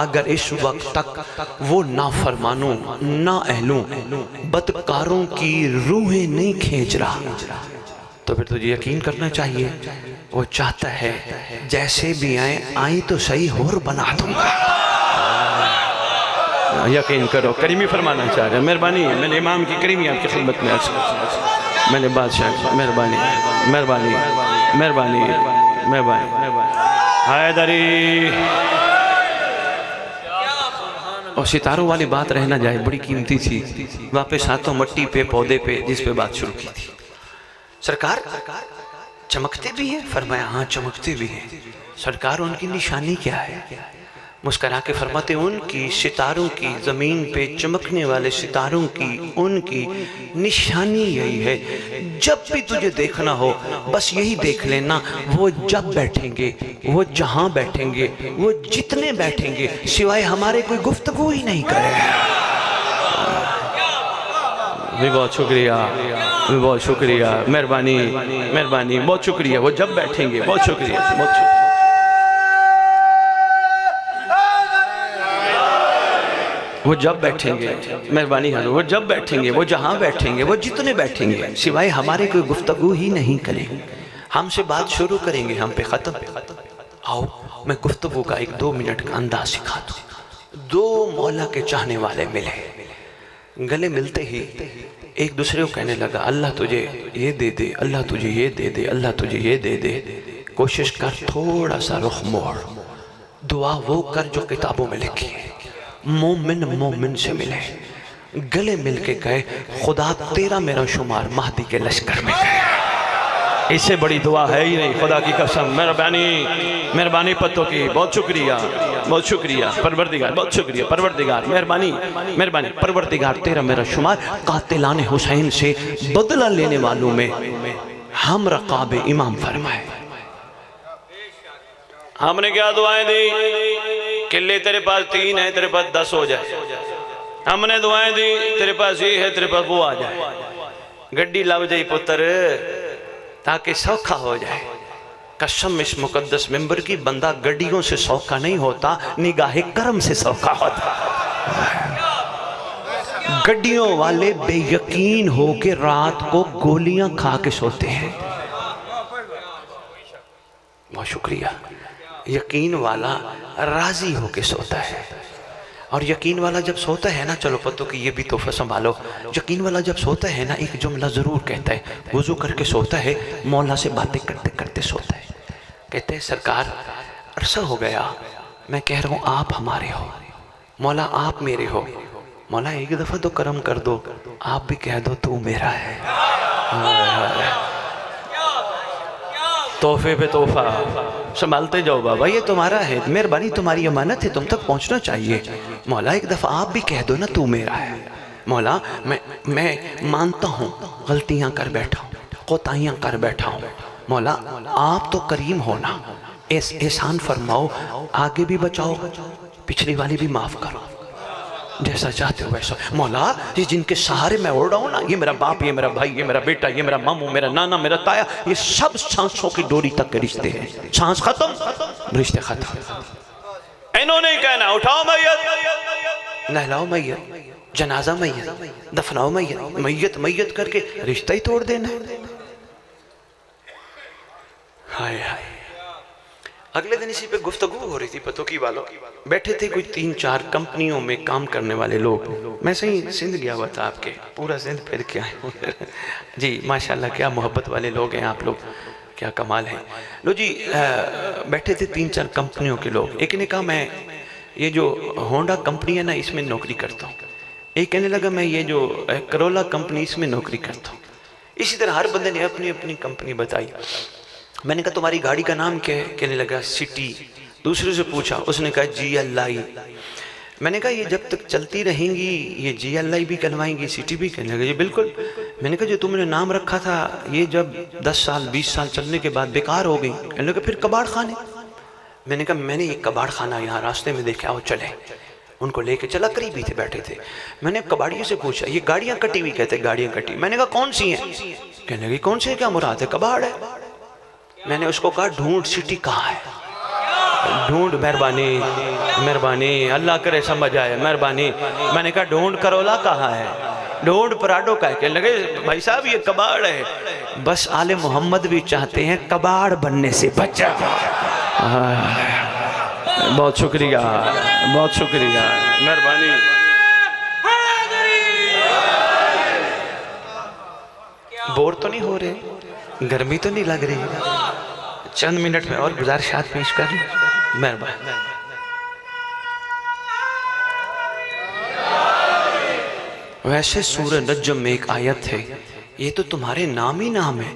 S1: اگر اس وقت تک وہ نافرمانوں, نااہلوں, بدکاروں کی روحیں نہیں کھینچ رہا, تو پھر تجھے یقین کرنا چاہیے وہ چاہتا ہے جیسے بھی آئیں تو صحیح اور بنا دوں گا. یقین کرو, کریمی فرمانا چاہ رہے ہیں. مہربانی, میں نے امام کی کریمی آپ کی خدمت میں عرض کی. میں نے بادشاہ مہربانی مہربانی مہربانی مہربانی حیدری. اور ستاروں والی بات رہنا جائے, بڑی قیمتی تھی. واپس آتا ہوں مٹی پہ, پودے پہ, جس پہ بات شروع کی تھی. سرکار چمکتے بھی ہیں؟ فرمایا ہاں چمکتے بھی ہیں. سرکار ان کی نشانی کیا ہے؟ مسکرا کے فرماتے ان کی ستاروں کی, زمین پہ چمکنے والے ستاروں کی, ان کی نشانی یہی ہے, جب بھی تجھے دیکھنا ہو بس یہی دیکھ لینا, وہ جب بیٹھیں گے, وہ جہاں بیٹھیں گے, وہ جتنے بیٹھیں گے, سوائے ہمارے کوئی گفتگو ہی نہیں کرے. بہت شکریہ, بہت شکریہ, مہربانی مہربانی, بہت شکریہ. وہ جب بیٹھیں گے, بہت شکریہ, بہت شکریہ. وہ جب بیٹھیں گے, مہربانی حضور, وہ جب بیٹھیں گے, وہ جہاں بیٹھیں گے, وہ جتنے بیٹھیں گے, سوائے ہمارے کوئی گفتگو ہی نہیں کریں گے. ہم سے بات شروع کریں گے, ہم پہ ختم. آؤ میں گفتگو کا 1-2 منٹ کا انداز سکھا دوں. 2 مولا کے چاہنے والے ملے, گلے ملتے ہی ایک دوسرے کو کہنے لگا اللہ تجھے یہ دے دے, اللہ تجھے یہ دے دے, اللہ تجھے یہ دے دے. کوشش کر تھوڑا سا رخ موڑ, دعا وہ کر جو کتابوں میں لکھی ہے. مومن مومن سے ملے, گلے مل کے کہے خدا تیرا میرا شمار مہدی کے لشکر میں گئے. اس سے بڑی دعا ہے ہی نہیں, خدا کی قسم. مہربانی مہربانی پتوں کی, بہت شکریہ, بہت شکریہ پروردگار, بہت شکریہ پروردگار, مہربانی مہربانی پروردگار. تیرا میرا شمار قاتلان حسین سے بدلہ لینے والوں میں ہم رقاب امام فرمائے. ہم نے کیا دعائیں دی؟ قلعے تیرے پاس 3 ہیں, تیرے پاس 10 ہو جائے. ہم نے دعائیں دی تیرے پاس یہ ہے, تیرے پاس وہ آ جائے. گڈی لو جائی پتر تاکہ سوکھا ہو جائے. قسم اس مقدس ممبر کی, بندہ گڈیوں سے سوکھا نہیں ہوتا, نگاہ کرم سے سوکھا ہوتا. گڈیوں والے بے یقین ہو کے رات کو گولیاں کھا کے سوتے ہیں. بہت شکریہ. یقین والا راضی ہو کے سوتا ہے, اور یقین والا جب سوتا ہے نا, چلو پتوں کی یہ بھی تحفہ سنبھالو, یقین والا جب سوتا ہے نا ایک جملہ ضرور کہتا ہے. وضو کر کے سوتا ہے, مولا سے باتیں کرتے کرتے سوتا ہے. کہتے ہیں سرکار عرصہ ہو گیا میں کہہ رہا ہوں آپ ہمارے ہو, مولا آپ میرے ہو. مولا ایک دفعہ تو کرم کر دو, آپ بھی کہہ دو تو میرا ہے. تحفے پہ تحفہ سنبھالتے جاؤ بابا, یہ تمہارا ہے, مہربانی تمہاری امانت ہے, تم تک پہنچنا چاہیے. مولا ایک دفعہ آپ بھی کہہ دو نا تو میرا ہے. مولا میں مانتا ہوں غلطیاں کر بیٹھا ہوں, کوتاہیاں کر بیٹھا ہوں. مولا آپ تو کریم ہونا, احسان فرماؤ, آگے بھی بچاؤ, پچھلی والی بھی معاف کرو, جیسا چاہتے ہو ویسا. مولا یہ جن کے سہارے میں اڑ رہا ہوں نا, یہ میرا باپ, یہ میرا بھائی, یہ میرا بیٹا, یہ میرا ماموں, میرا نانا, میرا تایا, یہ سب سانسوں کی ڈوری تک کے رشتے ہیں. سانس ختم, رشتے ختم. انہوں نے کہنا اٹھاؤ میت, نہلاؤ میت, جنازہ میت, دفناؤ میت, میت میت کر کے رشتہ ہی توڑ دینا. ہائے ہائے. اگلے دن اسی پہ گفتگو ہو رہی تھی پتوں کی والوں, بیٹھے تھے کوئی 3-4 کمپنیوں میں کام کرنے والے لوگ. میں صحیح سندھ گیا ہوا تھا, آپ کے پورا سندھ پھر کے آئے ہوں. جی ماشاءاللہ کیا محبت والے لوگ ہیں آپ لوگ, کیا کمال ہے. لو جی بیٹھے تھے 3-4 کمپنیوں کے لوگ. ایک نے کہا میں یہ جو ہونڈا کمپنی ہے نا اس میں نوکری کرتا ہوں. ایک کہنے لگا میں یہ جو کرولا کمپنی اس میں نوکری کرتا ہوں. اسی طرح ہر بندے نے اپنی اپنی کمپنی بتائی. میں نے کہا تمہاری گاڑی کا نام کیا ہے؟ کہنے لگا سٹی. دوسرے سے پوچھا, اس نے کہا GLI. میں نے کہا یہ جب تک چلتی رہیں گی یہ جی اللہ بھی کہلوائیں گی، سٹی بھی کہنے لگے، یہ بالکل۔ میں نے کہا جو تم نے نام رکھا تھا یہ جب 10 سال 20 سال چلنے کے بعد بیکار ہو گئی، کہنے لگے پھر کباڑ خانے۔ میں نے کہا میں نے ایک کباڑ خانہ یہاں راستے میں دیکھا، وہ چلے، ان کو لے کے چلا، قریب ہی تھے بیٹھے تھے۔ میں نے کباڑیوں سے پوچھا یہ گاڑیاں کٹی ہوئی کہتے گاڑیاں کٹی، میں نے کہا کون سی ہیں؟ کہنے لگے کون سے کیا مراد ہے؟ کباڑ ہے۔ میں نے اس کو کہا ڈھونڈ سٹی کہاں ہے؟ ڈھونڈ، مہربانی مہربانی، اللہ کرے سمجھ آئے، مہربانی۔ میں نے کہا ڈھونڈ کرولا کہاں ہے؟ ڈھونڈ پراڈو کا ہے۔ کہنے لگے بھائی صاحب یہ کباڑ ہے۔ بس آل محمد بھی چاہتے ہیں کباڑ بننے سے بچا۔ بہت شکریہ، بہت شکریہ، مہربانی۔ بور تو نہیں ہو رہے؟ گرمی تو نہیں لگ رہی؟ چند منٹ میں اور گزارشات پیش کر لیں، مہربانی۔ ویسے سورہ نجم میں ایک آیت ہے، یہ تو تمہارے نام ہی نام ہے،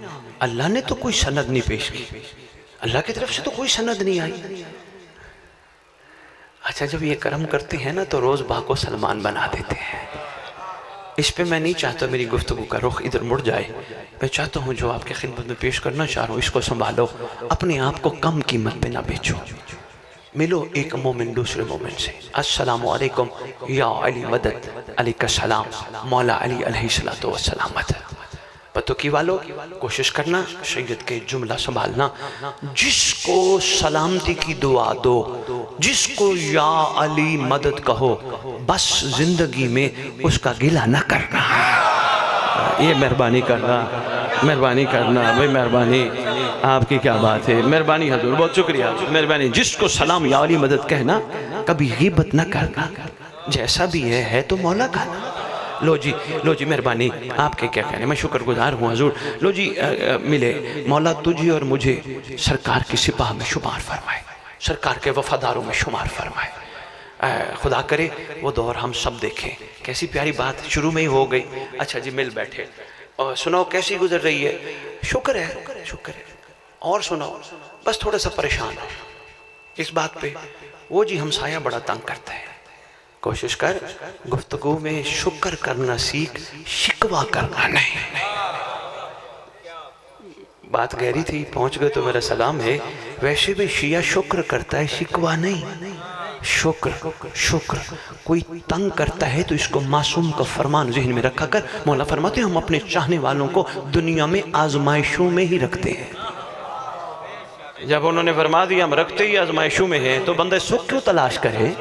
S1: اللہ نے تو کوئی سند نہیں پیش کی، اللہ کی طرف سے تو کوئی سند نہیں آئی۔ اچھا جب یہ کرم کرتے ہیں نا تو روز باغ کو سلمان بنا دیتے ہیں۔ اس پہ میں نہیں چاہتا میری گفتگو کا رخ ادھر مڑ جائے، میں چاہتا ہوں جو آپ کے خدمت میں پیش کرنا چاہ رہا ہوں اس کو سنبھالو، اپنے آپ کو کم قیمت پہ نہ بیچو۔ ملو ایک مومن دوسرے مومن سے، السلام علیکم یا علی مدد، علیہ السلام، مولا علی علیہ السلام۔ پتو کی والو کوشش کرنا شریعت کے جملہ سنبھالنا، جس کو سلامتی کی دعا دو، جس کو یا علی مدد کہو، بس زندگی میں اس کا گلہ نہ کرنا۔ یہ مہربانی کرنا، مہربانی کرنا، بھئی مہربانی، آپ کی کیا بات ہے، مہربانی حضور، بہت شکریہ، مہربانی۔ جس کو سلام یا علی مدد کہنا، کبھی غیبت نہ کرنا، جیسا بھی ہے تو مولا کا۔ لو جی مہربانی، آپ کے کیا کہنے، میں شکر گزار ہوں حضور۔ لو جی ملے، مولا تجھے اور مجھے سرکار کی سپاہ میں شمار فرمائے، سرکار کے وفاداروں میں شمار فرمائے۔ خدا کرے وہ دور ہم سب دیکھیں۔ کیسی پیاری بات شروع میں ہی ہو گئی۔ اچھا جی مل بیٹھے اور سناؤ کیسی گزر رہی ہے؟ شکر ہے، شکر ہے۔ اور سناؤ، بس تھوڑا سا پریشان ہو اس بات پہ، وہ جی ہمسایہ بڑا تنگ کرتا ہے۔ کوشش کر گفتگو میں شکر کرنا سیکھ، شکوہ کرنا نہیں۔ بات گہری تھی، پہنچ گئے تو میرا سلام ہے۔ ویسے بھی شیعہ شکر کرتا ہے، شکوہ نہیں۔ شکر کوئی تنگ کرتا ہے تو اس کو معصوم کا فرمان ذہن میں رکھا کر، مولا فرماتے ہیں ہم اپنے چاہنے والوں کو دنیا میں آزمائشوں میں ہی رکھتے ہیں۔ جب انہوں نے فرما دیا ہم رکھتے ہی آزمائشوں میں ہیں تو بندہ سکھ کیوں تلاش کرے؟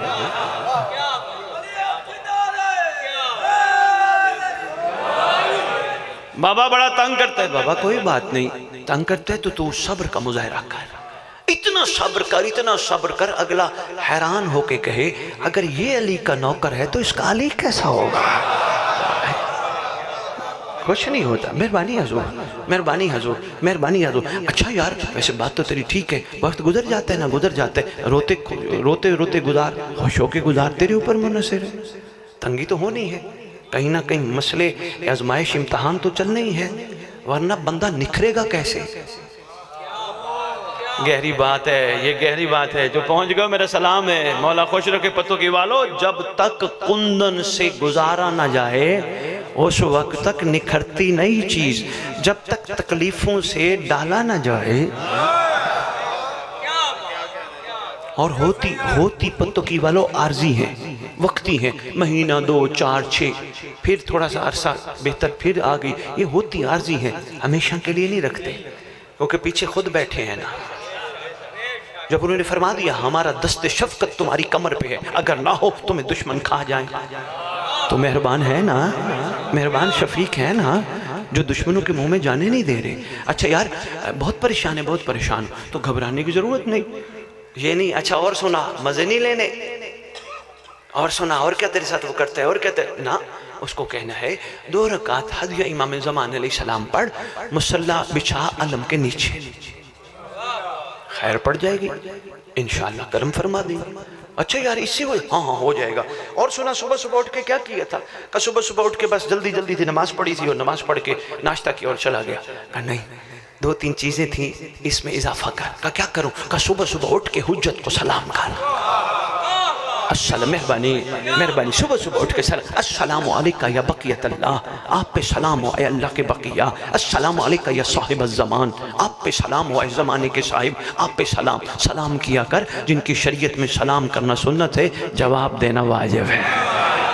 S1: بابا بڑا تنگ کرتا ہے، بابا کوئی بات نہیں، تنگ کرتا ہے تو صبر کا مظاہرہ کر، اتنا صبر کر، اگلا حیران ہو کے کہے اگر یہ علی کا نوکر ہے تو اس کا علی کیسا ہوگا؟ کچھ نہیں ہوتا۔ مہربانی حضور، مہربانی حضور، مہربانی حضور۔ اچھا یار ویسے بات تو تیری ٹھیک ہے، وقت گزر جاتا ہے نا، گزر جاتا ہے، روتے گزار، خوش ہو کے گزار، تیرے اوپر منحصر ہے۔ تنگی تو ہونی ہے، کہیں نہ کہیں مسئلے آزمائش امتحان تو چلنے ہی ہے، ورنہ بندہ نکھرے گا کیسے؟ گہری بات ہے، یہ گہری بات ہے۔ جو پہنچ گئے میرا سلام ہے، مولا خوش رکھے پتوں کی والو۔ جب تک کندن سے گزارا نہ جائے اس وقت تک نکھرتی نہیں چیز، جب تک تکلیفوں سے ڈالا نہ جائے، اور ہوتی پتوں کی والو عارضی ہیں، وقتی ہیں، مہینہ 2 4 6، پھر تھوڑا سا عرصہ بہتر پھر آ گئی، یہ ہوتی عارضی ہیں، ہمیشہ کے لیے نہیں رکھتے، کیونکہ پیچھے خود بیٹھے ہیں نا۔ جب انہوں نے فرما دیا ہمارا دست شفقت تمہاری کمر پہ ہے، اگر نہ ہو تمہیں دشمن کھا جائیں، تو مہربان ہے نا، مہربان شفیق ہے نا، جو دشمنوں کے منہ میں جانے نہیں دے رہے۔ اچھا یار بہت پریشان ہے، بہت پریشان، تو گھبرانے کی ضرورت نہیں، یہ نہیں۔ اچھا اور سنا، مزے نہیں لینے، اور سنا اور کیا تیرے ساتھ وہ کرتا ہے، اور کیا نا، اس کو کہنا ہے 2 رکعت ہدیہ امام زمان علیہ السلام پڑھ، مصلی بچھا علم کے نیچے، خیر پڑ جائے گی، انشاءاللہ کرم فرما دیں گے۔ اچھا یار اس سے ہوئے، ہاں ہو جائے گا۔ اور سنا صبح اٹھ کے کیا کیا تھا؟ کہ صبح اٹھ کے بس جلدی تھی، نماز پڑھی تھی، اور نماز پڑھ کے ناشتہ کیا اور چلا گیا۔ کہا نہیں، 2-3 چیزیں تھیں اس میں اضافہ کر۔ کہا کیا کروں؟ کہا صبح اٹھ کے حجت کو سلام کر، السلام مہربانی صبح صبح اٹھ کے السلام علیکہ یا بقیت اللہ، آپ پہ سلام ہو اے اللہ کے بقیہ، السلام علیکہ یا صاحب الزمان، آپ پہ سلام ہو اے زمانے کے صاحب، آپ پہ سلام کیا کر۔ جن کی شریعت میں سلام کرنا سنت ہے، جواب دینا واجب ہے۔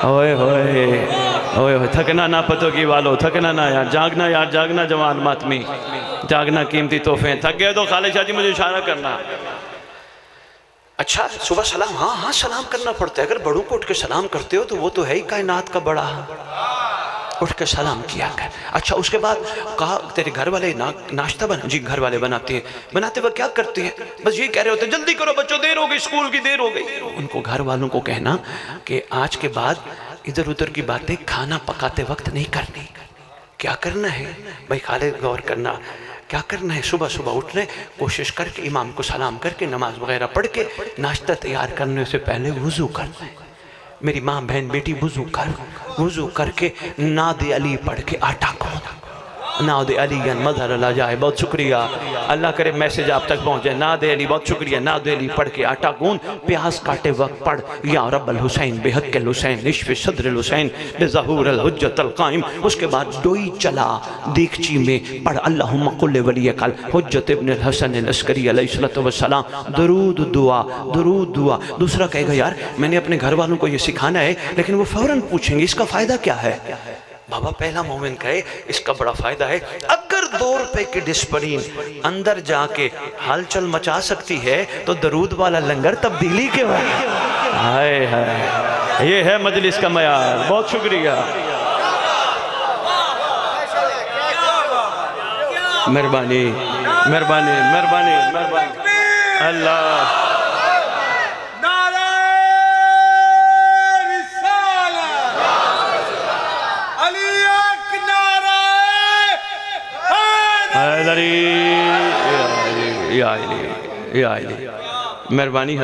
S1: اوئے ہوئے تھکنا نہ پتو کی والو، تھکنا نہ یار، جاگنا جوان ماتمی، جاگنا قیمتی تحفے۔ تھک گئے تو خالد شاہ جی مجھے اشارہ کرنا۔ اچھا صبح سلام، ہاں سلام کرنا پڑتا ہے۔ اگر بڑوں کو اٹھ کے سلام کرتے ہو تو وہ تو ہے ہی کائنات کا بڑا، اٹھ کے سلام کیا کر۔ اچھا اس کے بعد کہا تیرے گھر والے ناشتہ بنا؟ جی گھر والے بناتے ہیں۔ بناتے وقت کیا کرتے ہیں؟ بس یہ کہہ رہے ہوتے ہیں جلدی کرو بچوں، دیر ہو گئی، اسکول کی دیر ہو گئی۔ ان کو گھر والوں کو کہنا کہ آج کے بعد ادھر ادھر کی باتیں کھانا پکاتے وقت نہیں کرنی۔ کیا کرنا ہے بھائی خالد غور کرنا، کیا کرنا ہے؟ صبح صبح اٹھنے کوشش کر کے امام کو سلام کر کے نماز وغیرہ پڑھ کے ناشتہ تیار کرنے سے پہلے وضو کرنا ہے۔ میری ماں بہن بیٹی وضو کر کے ناد علی پڑھ کے آٹا گوندھ، ناد علی مظہر اللہ جائے، بہت شکریہ، اللہ کرے میسج آپ تک پہنچے۔ ناد علی، بہت شکریہ، ناد علی پڑھ کے آٹا گوندھ، پیاز کاٹے وقت پڑھ یا رب الحسین بحق الحسین نشف صدر الحسین بظہور الحجت القائم۔ اس کے بعد ڈوئی چلا دیکچی میں پڑھ اللہم قل ولی کل حجت ابن الحسن العسکری علیہ السلام، درود دعا۔ دوسرا کہے گا یار میں نے اپنے گھر والوں کو یہ سکھانا ہے، لیکن وہ فوراً پوچھیں گے اس کا فائدہ کیا ہے؟ بابا پہلا مومن کہے اس کا بڑا فائدہ ہے، اگر 2 روپے کی ڈسپرین اندر جا کے ہلچل مچا سکتی ہے تو درود والا لنگر تبدیلی کے وقت۔ ہائے ہائے، یہ ہے مجلس کا معیار۔ بہت شکریہ، مہربانی اللہ۔ مہربانی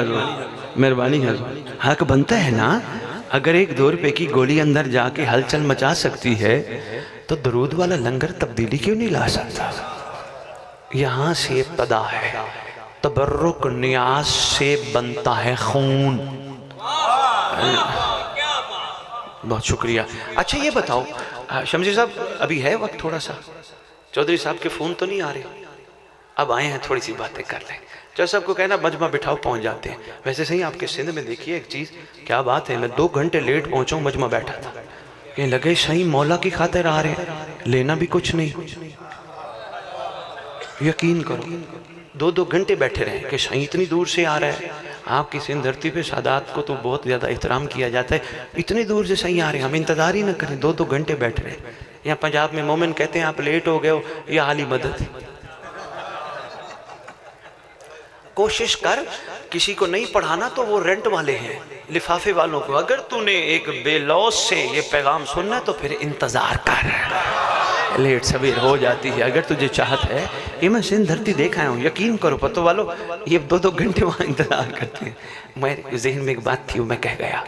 S1: حضور، حق بنتا ہے نا؟ اگر 1-2 روپے کی گولی اندر جا کے ہلچل مچا سکتی ہے تو درود والا لنگر تبدیلی کیوں نہیں لا سکتا؟ یہاں سے ابتدا ہے، تبرک نیاز سے بنتا ہے خون۔ بہت شکریہ۔ اچھا یہ بتاؤ شمشیر صاحب، ابھی ہے وقت تھوڑا سا؟ چودھری صاحب کے فون تو نہیں آ رہے؟ اب آئے ہیں تھوڑی سی باتیں کر لیں۔ چودھری صاحب کو کہنا مجمع بٹھاؤ، پہنچ جاتے ہیں۔ ویسے صحیح آپ کے سندھ میں دیکھیے ایک چیز، کیا بات ہے، میں 2 گھنٹے لیٹ پہنچا ہوں، مجمع بیٹھا تھا کہ لگے صحیح مولا کی خاطر آ رہے ہیں، لینا بھی کچھ نہیں۔ یقین کرو 2 گھنٹے بیٹھے رہے کہ صحیح اتنی دور سے آ رہا ہے۔ آپ کی سندھ دھرتی پہ سادات کو تو بہت زیادہ احترام کیا جاتا ہے، اتنی دور سے صحیح آ رہے ہیں، ہم انتظار ہی نہ کریں، 2 گھنٹے بیٹھ رہے ہیں۔ یہاں پنجاب میں مومن کہتے ہیں آپ لیٹ ہو گئے ہو، یا عالی مدد۔ کوشش کر، کسی کو نہیں پڑھانا تو وہ رینٹ والے ہیں، لفافے والوں کو، اگر تو نے ایک بے لوث سے یہ پیغام سننا تو پھر انتظار کر، لیٹ سویر ہو جاتی ہے۔ اگر تجھے چاہت ہے، یہ میں سندھ دھرتی دیکھ آیا ہوں، یقین کرو پتو والو، یہ 2 گھنٹے وہاں انتظار کرتے ہیں۔ میرے ذہن میں ایک بات تھی، وہ میں کہہ گیا،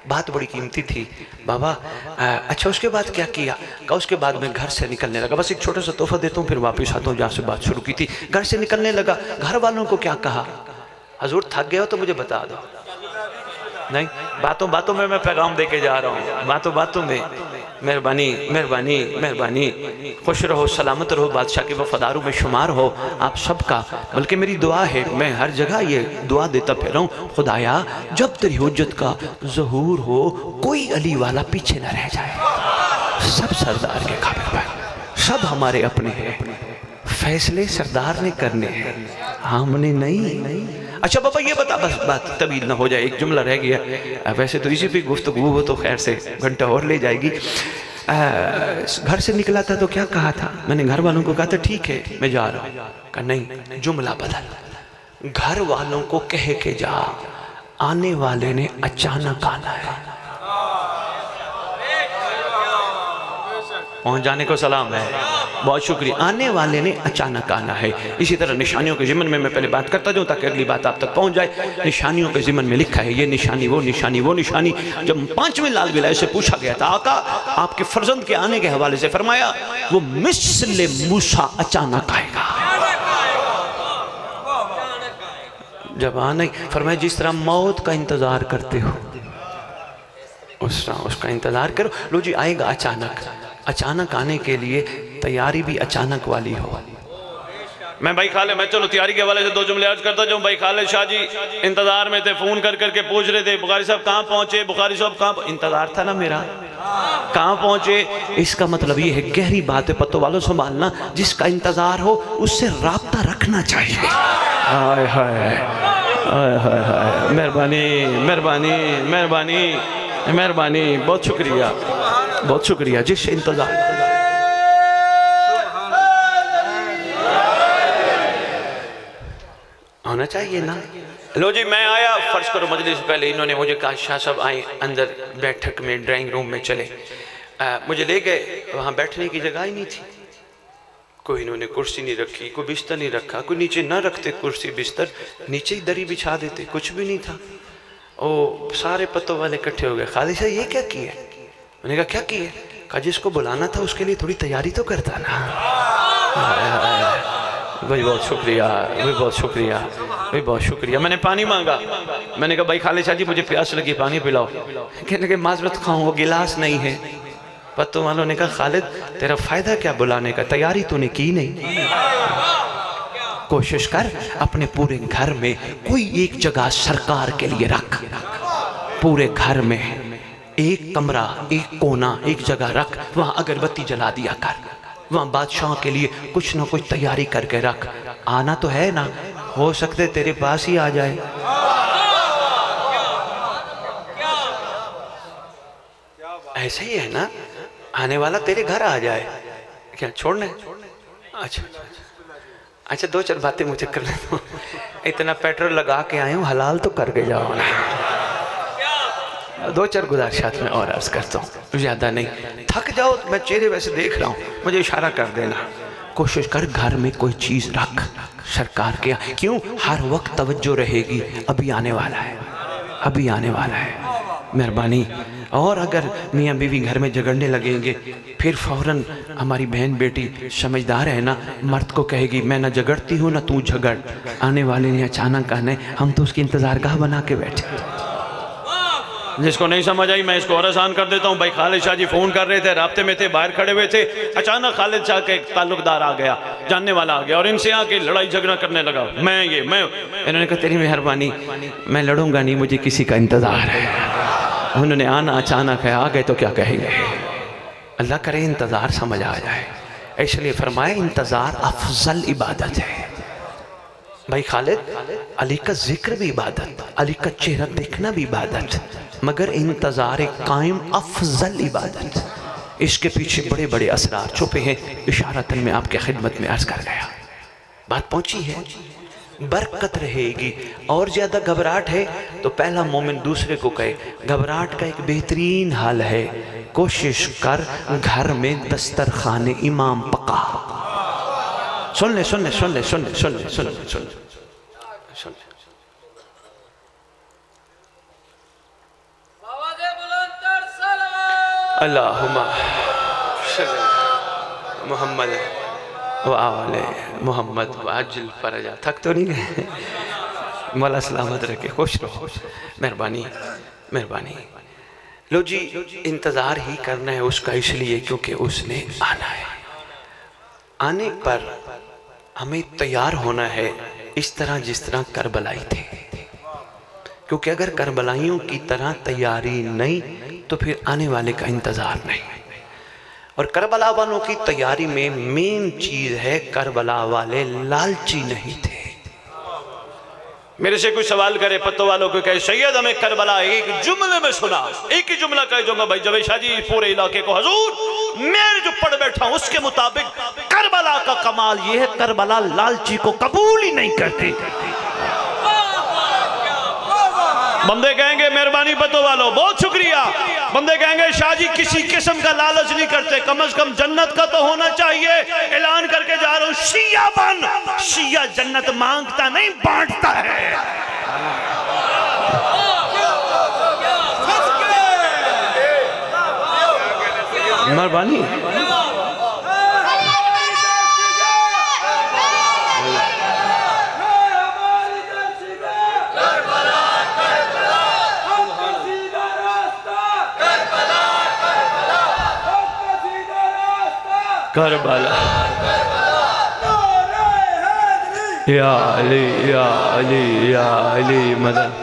S1: بات بڑی قیمتی تھی بابا۔ اچھا اس کے بعد کیا کیا؟ کہ اس کے بعد میں گھر سے نکلنے لگا، بس ایک چھوٹا سا تحفہ دیتا ہوں پھر واپس آتا ہوں جہاں سے بات شروع کی تھی۔ گھر سے نکلنے لگا، گھر والوں کو کیا کہا؟ حضور تھک گئے ہو تو مجھے بتا دو۔ نہیں، باتوں میں پیغام دے کے جا رہا ہوں، باتوں میں۔ مہربانی، خوش رہو، سلامت رہو، بادشاہ کے وفاداروں میں شمار ہو آپ سب کا۔ بلکہ میری دعا ہے، میں ہر جگہ یہ دعا دیتا پھر رہا ہوں، خدایا جب تیری حجت کا ظہور ہو کوئی علی والا پیچھے نہ رہ جائے، سب سردار کے قابل ہیں، سب ہمارے اپنے ہیں، فیصلے سردار نے کرنے ہیں، ہم نے نہیں۔ اچھا بابا یہ بتا، بس بات طویل نہ ہو جائے، ایک جملہ رہ گیا، ویسے تو اسی پہ گفتگو ہو تو خیر سے گھنٹہ اور لے جائے گی۔ گھر سے نکلا تھا تو کیا کہا تھا؟ میں نے گھر والوں کو کہا تھا ٹھیک ہے میں جا رہا ہوں، کہا نہیں جملہ بدل، گھر والوں کو کہہ کے جا، آنے والے نے اچانک آنا ہے۔ پہنچ جانے کو سلام ہے، بہت شکریہ۔ آنے والے نے اچانک آنا ہے۔ اسی طرح نشانیوں کے ضمن میں پہلے بات کرتا جاؤں تاکہ اگلی بات آپ تک پہنچ جائے۔ نشانیوں کے ضمن میں لکھا ہے یہ نشانی وہ نشانی وہ نشانی۔ جب 5ویں لال بلائے سے پوچھا گیا تھا آقا آپ کے فرزند کے آنے کے حوالے سے، فرمایا وہ مثل موسیٰ اچانک آئے گا۔ جب آنا ہی فرمایا جس طرح موت کا انتظار کرتے ہو اس کا انتظار کرو. لو جی آئے گا اچانک. اچانک آنے کے لیے تیاری بھی اچانک والی ہو. میں بھائی خالد میں چلو تیاری کے حوالے سے دو جملے عرض کرتا جاؤں. بھائی خالد شاہ جی انتظار میں تھے, فون کر کے پوچھ رہے تھے بخاری صاحب کہاں پہنچے, بخاری صاحب کہاں انتظار تھا نا میرا, کہاں پہنچے. اس کا مطلب یہ ہے گہری بات ہے پتوں والوں سنبھالنا, جس کا انتظار ہو اس سے رابطہ رکھنا چاہیے. ہائے ہائے ہائے ہائے ہائے, مہربانی مہربانی مہربانی مہربانی, بہت شکریہ بہت شکریہ. جس انتظار ہونا چاہیے نا. لو جی میں آیا, فرض کرو مجلس سے پہلے انہوں نے مجھے کہا شاہ صاحب آئیں اندر بیٹھک میں ڈرائنگ روم میں چلے. مجھے لے گئے, وہاں بیٹھنے کی جگہ ہی نہیں تھی. کوئی انہوں نے کرسی نہیں رکھی, کوئی بستر نہیں رکھا, کوئی نیچے نہ رکھتے کرسی بستر, نیچے ہی دری بچھا دیتے, کچھ بھی نہیں تھا. سارے پتوں والے اکٹھے ہو گئے. خالد صاحب یہ کیا کیا ہے؟ میں نے کہا کیا کیا ہے؟ کہا جس کو بلانا تھا اس کے لیے تھوڑی تیاری تو کرتا نا. بھائی بہت شکریہ, بھائی بہت شکریہ, بھائی بہت شکریہ. میں نے پانی مانگا, میں نے کہا بھائی خالد شاہ جی مجھے پیاس لگی, پانی پلاؤ. کہنے لگے معذرت خواہوں وہ گلاس نہیں ہے. پتوں والوں نے کہا خالد تیرا فائدہ کیا بلانے کا, تیاری تو نے کی نہیں. کوشش کر اپنے پورے گھر میں کوئی ایک جگہ سرکار کے لیے رکھ. پورے گھر میں ایک کمرہ, ایک کونا, ایک جگہ رکھ, وہاں اگربتی جلا دیا کر. وہاں بادشاہ کے لیے کچھ نہ کچھ تیاری کر کے رکھ. آنا تو ہے نا, ہو سکتے تیرے پاس ہی آ جائے. ایسے ہی ہے نا, آنے والا تیرے گھر آ جائے. کیا چھوڑنا ہے؟ اچھا اچھا, دو چار باتیں مجھے کر لیں دو. اتنا پیٹرول لگا کے آئے ہوں, حلال تو کر کے جاؤ نا. دو چار گزارشات میں اور عرض کرتا ہوں, زیادہ نہیں. تھک جاؤ, میں چہرے ویسے دیکھ رہا ہوں, مجھے اشارہ کر دینا. کوشش کر گھر میں کوئی چیز رکھ سرکار کے, کیوں ہر وقت توجہ رہے گی, ابھی آنے والا ہے, ابھی آنے والا ہے. مہربانی. اور اگر میاں بیوی گھر میں جھگڑنے لگیں گے, پھر فوراً ہماری بہن بیٹی سمجھدار ہے نا, مرد کو کہے گی میں نہ جھگڑتی ہوں نہ تو جھگڑ. آنے والے نے اچانک آنا ہے, ہم تو اس کی انتظار گاہ بنا کے بیٹھے. جس کو نہیں سمجھ آئی میں اس کو اور آسان کر دیتا ہوں. بھائی خالد شاہ جی فون کر رہے تھے, رابطے میں تھے, باہر کھڑے ہوئے تھے, اچانک خالد شاہ کا ایک تعلق دار آ گیا, جاننے والا آ گیا, اور ان سے آ کے لڑائی جھگڑا کرنے لگا. میں انہوں نے کہا تیری مہربانی, میں لڑوں گا نہیں, مجھے کسی کا انتظار ہے. انہوں نے آنا اچانک ہے, آ گئے تو کیا کہیں گے. اللہ کرے انتظار سمجھ آ جائے. اس لیے فرمائے انتظار افضل عبادت ہے. بھائی خالد, علی کا ذکر بھی عبادت, علی کا چہرہ دیکھنا بھی عبادت, مگر انتظار قائم افضل عبادت. اس کے پیچھے بڑے بڑے اسرار چھپے ہیں, اشارتاً میں آپ کے خدمت میں عرض کر گیا. بات پہنچی ہے, برکت رہے گی. اور زیادہ گھبراہٹ ہے تو پہلا مومن دوسرے کو کہے, گھبراہٹ کا ایک بہترین حل ہے, کوشش کر گھر میں دسترخوان امام پکا. سن لے سن لے سن لے سن لے سن لے سن لے سن لے. اللہم صلی محمد وآل محمد وعجل فرجا. تھک تو نہیں گئے؟ مولا سلامت رکھے, خوش رہو. مہربانی مہربانی. لو جی انتظار ہی کرنا ہے اس کا, اس لیے کیونکہ اس نے آنا ہے. آنے پر ہمیں تیار ہونا ہے اس طرح جس طرح کربلائی تھے, کیونکہ اگر کربلائیوں کی طرح تیاری نہیں تو پھر آنے والے کا انتظار نہیں. اور کربلا والوں کی تیاری میں مین چیز ہے, کربلا والے لالچی نہیں تھے. میرے سے کوئی سوال کرے پتوں والوں کو کہے سید ہمیں کربلا ایک جملے میں سنا, ایک ہی جملہ کہہ جاؤں گا بھائی جوید شاہ جی پورے علاقے کو حضور میں جو پڑھ بیٹھا ہوں اس کے مطابق کربلا کا کمال یہ ہے, کربلا لالچی کو قبول ہی نہیں کرتی. بندے کہیں گے مہربانی پتوں والوں بہت شکریہ. بندے کہیں گے شاہ جی کسی قسم کا لالچ نہیں کرتے, کم از کم جنت کا تو ہونا چاہیے. اعلان کر کے جا رہا ہوں, شیعہ بن. شیعہ جنت مانگتا نہیں بانٹتا ہے. مہربانی. کربلا یا علی یا علی یا علی مدد.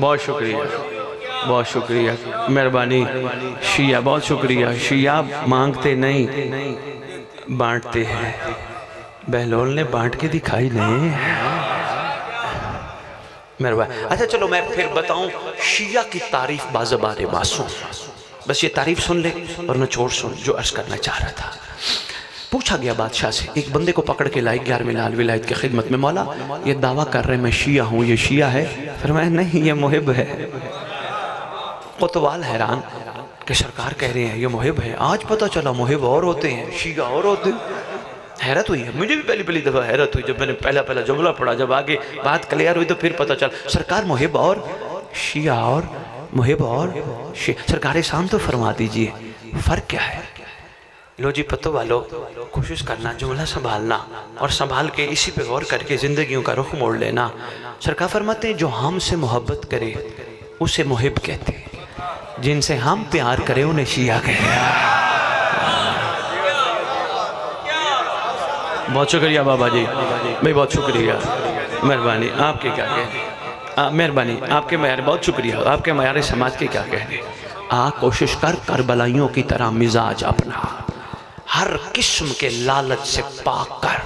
S1: بہت شکریہ بہت شکریہ مہربانی. شیعہ بہت شکریہ. شیعہ مانگتے نہیں بانٹتے ہیں. بہلول نے بانٹ کے دکھائی نہیں. مہربانی. اچھا چلو میں پھر بتاؤں شیعہ کی تعریف بازبار معصوم. بس یہ تعریف سن لے اور نچوڑ سن جو عرض کرنا چاہ رہا تھا. پوچھا گیا بادشاہ سے، ایک بندے کو پکڑ کے لائے 11ویں لال ولایت کی خدمت میں، مولا یہ دعویٰ کر رہے میں شیعہ ہوں، یہ شیعہ ہے؟ فرمایا نہیں یہ محب ہے. قطوال حیران کہ سرکار کہہ رہے ہیں یہ محب ہے، آج پتہ چلا محب اور ہوتے ہیں شیعہ اور ہوتے ہیں. حیرت ہوئی ہے مجھے بھی پہلی دفعہ حیرت ہوئی جب میں نے پہلا جملہ پڑھا. جب آگے بات کلیئر ہوئی تو پھر پتہ چلا سرکار محب اور شیعہ اور محب اور شیعہ. سرکار شام تو فرما دیجئے فرق کیا ہے؟ لو جی پتہ والو کوشش کرنا جملہ سنبھالنا اور سنبھال کے اسی پہ غور کر کے زندگیوں کا رخ موڑ لینا. سرکار فرماتے ہیں جو ہم سے محبت کرے اسے محب کہتے ہیں، جن سے ہم پیار کرے انہیں شیعہ کہتے ہیں. بہت شکریہ بابا جی بھائی، بہت شکریہ. مہربانی آپ کے کیا کہنے، مہربانی آپ کے معیار، بہت شکریہ آپ کے معیار سماج کے کیا کہنے. کوشش کر کربلائیوں کی طرح مزاج اپنا ہر قسم کے لالچ سے پاک کر.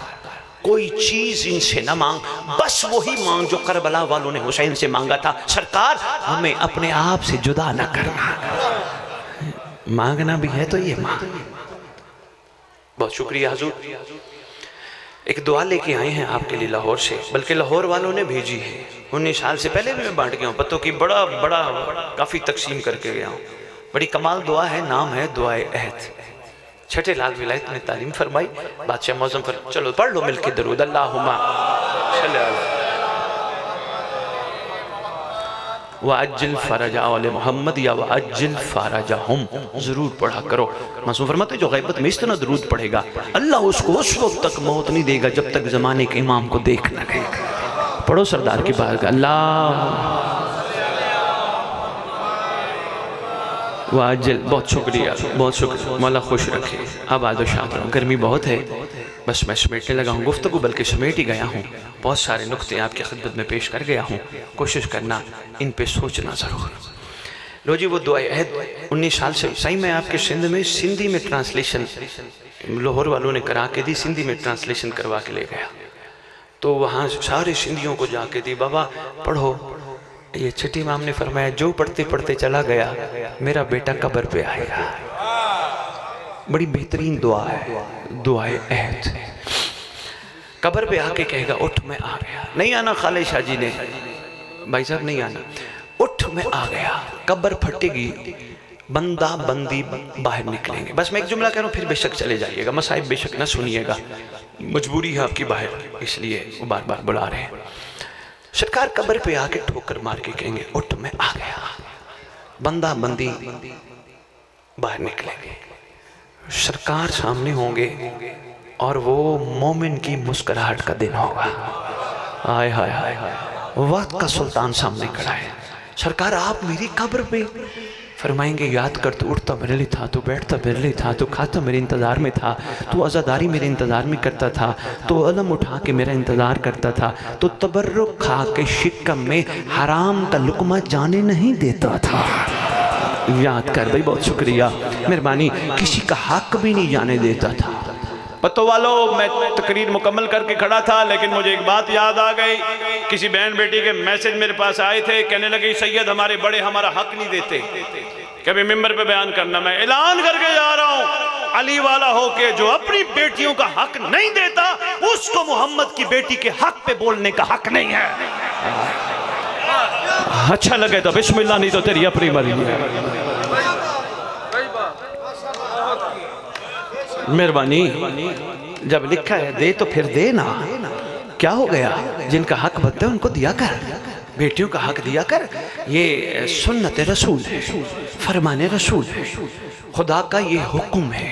S1: کوئی چیز ان سے نہ مانگ، بس وہی مانگ جو کربلا والوں نے حسین سے مانگا تھا. سرکار ہمیں اپنے آپ سے جدا نہ کرنا. مانگنا بھی ہے تو یہ مانگ. بہت شکریہ حضور. ایک دعا لے کے آئے ہیں آپ کے لیے لاہور سے، بلکہ لاہور والوں نے بھیجی ہے. 19 سال سے پہلے بھی میں بانٹ گیا ہوں پتوں کی، بڑا کافی تقسیم کر کے گیا ہوں. بڑی کمال دعا ہے، نام ہے دعائے عہد. چھٹے لال ولایت نے تعلیم فرمائی. بادشاہ معظم چلو پڑھ لو مل کے درود. اللہم صلی اللہ وَعَجِّلْ فَرَجَ آلِ محمد یا وَعَجِّلْ فَرَجَهُمْ ضرور پڑھا کرو. معصوم فرماتے جو غیبت میں اس طرح درود پڑھے گا اللہ اس کو اس وقت تک موت نہیں دے گا جب تک زمانے کے امام کو دیکھ نہ لے. پڑھو سردار کی بات کا اللہ وَعَجِّلْ. بہت شکریہ بہت شکریہ. مولا خوش رکھے. آباد و شاد رہوں. گرمی بہت ہے بس میں سمیٹنے لگا ہوں گفتگو، بلکہ سمیٹ ہی گیا ہوں. بہت سارے نقطے آپ کی خدمت میں پیش کر گیا ہوں. کوشش کرنا ان پہ سوچنا ضرور. لو جی وہ دعائے عہد 19 سال سے صحیح میں آپ کے سندھ میں سندھی میں ٹرانسلیشن لاہور والوں نے کرا کے دی، سندھی میں ٹرانسلیشن کروا کے لے گیا. تو وہاں سارے سندھیوں کو جا کے دی بابا پڑھو. یہ چھٹی امام نے فرمایا جو پڑھتے پڑھتے چلا گیا میرا بیٹا قبر پہ آئے گا. بڑی بہترین دعا ہے دعائے عہد. قبر پہ آ کے کہے گا اٹھ میں آ گیا. نہیں آنا خالد شاہ جی نے، بھائی صاحب نہیں آنا. اٹھ میں آ گیا. قبر پھٹے گی، بندہ بندی باہر نکلیں گے. بس میں ایک جملہ کہہ رہا ہوں پھر بے شک چلے جائیے گا. مصائب بے شک نہ سنیے گا، مجبوری ہے آپ کی باہر، اس لیے وہ بار بار بلا رہے ہیں. سرکار قبر پہ آ کے ٹھوکر مار کے کہیں گے اٹھ میں آ گیا. بندہ بندی باہر نکلیں گے. سرکار سامنے ہوں گے اور وہ مومن کی مسکراہٹ کا دن ہوگا. آئے ہائے ہائے وقت کا سلطان سامنے کھڑا ہے. سرکار آپ میری قبر پہ فرمائیں گے یاد کر تو اٹھتا میرے لیے تھا، تو بیٹھتا میرے لیے تھا، تو کھاتا میرے انتظار میں تھا، تو عزاداری میرے انتظار میں کرتا تھا، تو علم اٹھا کے میرا انتظار کرتا تھا، تو تبرک کھا کے شکم میں حرام کا لقمہ جانے نہیں دیتا تھا. یاد کر بھائی. بہت شکریہ مہربانی. کسی کا حق بھی نہیں جانے دیتا تھا. پتو والو میں تقریر مکمل کر کے کھڑا تھا لیکن مجھے ایک بات یاد آ گئی. کسی بہن بیٹی کے میسج میرے پاس آئے تھے، کہنے لگے سید ہمارے بڑے ہمارا حق نہیں دیتے. کبھی ممبر پہ بیان کرنا، میں اعلان کر کے جا رہا ہوں علی والا ہو کے جو اپنی بیٹیوں کا حق نہیں دیتا اس کو محمد کی بیٹی کے حق پہ بولنے کا حق نہیں ہے. اچھا لگے تو بسم اللہ، نہیں تو تیری اپنی مرضی ہے. مہربانی. جب لکھا ہے دے تو پھر دے نا. کیا ہو گیا؟ جن کا حق بنتا ہے ان کو دیا کر، بیٹیوں کا حق دیا کر. یہ سنت رسول ہے، فرمان رسول ہے، خدا کا یہ حکم ہے.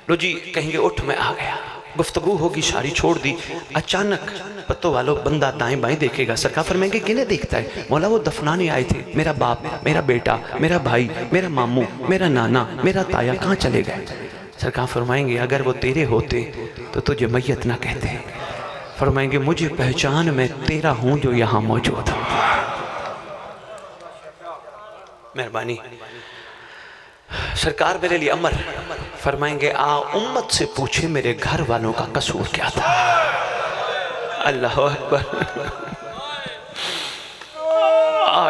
S1: لو جی کہیں گے اٹھ میں آ گیا. گفتگو ہوگی، ساری چھوڑ دی. اچانک پتوں والو بندہ دائیں بائیں دیکھے گا. سرکار فرمائیں گے کنہیں دیکھتا ہے؟ مولا وہ دفنانے آئے تھے، میرا باپ، میرا بیٹا، میرا بھائی، میرا ماموں، میرا نانا، میرا تایا کہاں چلے گئے؟ سرکار فرمائیں گے اگر وہ تیرے ہوتے تو تجھے میت نہ کہتے. فرمائیں گے مجھے پہچان، میں تیرا ہوں جو یہاں موجود ہوں. مہربانی. سرکار میرے لیے امر فرمائیں گے امت سے پوچھے میرے گھر والوں کا قصور کیا تھا. اللہ اکبر.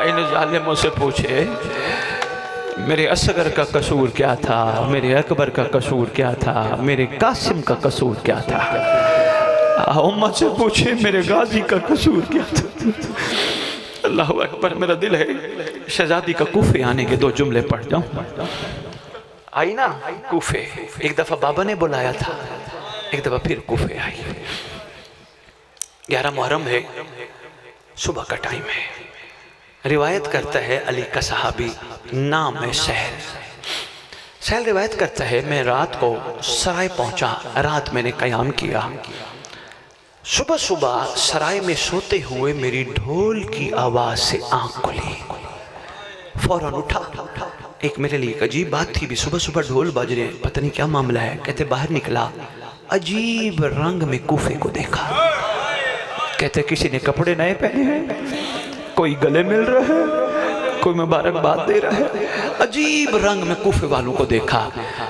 S1: ان ظالموں سے پوچھے میرے اصغر کا قصور کیا تھا، میرے اکبر کا قصور کیا تھا، میرے قاسم کا قصور کیا تھا. امت سے پوچھے میرے غازی کا قصور کیا تھا. اللہ اکبر. میرا دل ہے شہزادی کا کوفے آنے کے 2 جملے پڑھ جاؤں. آئی نا کوفے، ایک دفعہ بابا نے بلایا تھا، ایک دفعہ پھر کوفے آئی. 11 محرم ہے، صبح کا ٹائم ہے. روایت کرتا ہے علی کا صحابی، نام ہے سہل. سہل روایت کرتا ہے میں رات کو سرائے پہنچا، رات میں نے قیام کیا. صبح صبح سرائے میں سوتے ہوئے میری ڈھول کی آواز سے آنکھ کھلی. فوراً اٹھا. ایک میرے لیے ایک عجیب بات تھی بھی، صبح صبح ڈھول بج رہے ہیں، پتہ نہیں کیا معاملہ ہے. کہتے باہر نکلا، عجیب رنگ میں کوفے کو دیکھا. کہتے کسی نے کپڑے نئے پہنے ہیں، کوئی گلے مل رہا ہے، کوئی مبارکباد دے رہا ہے. عجیب رنگ میں کوفے والوں کو دیکھا.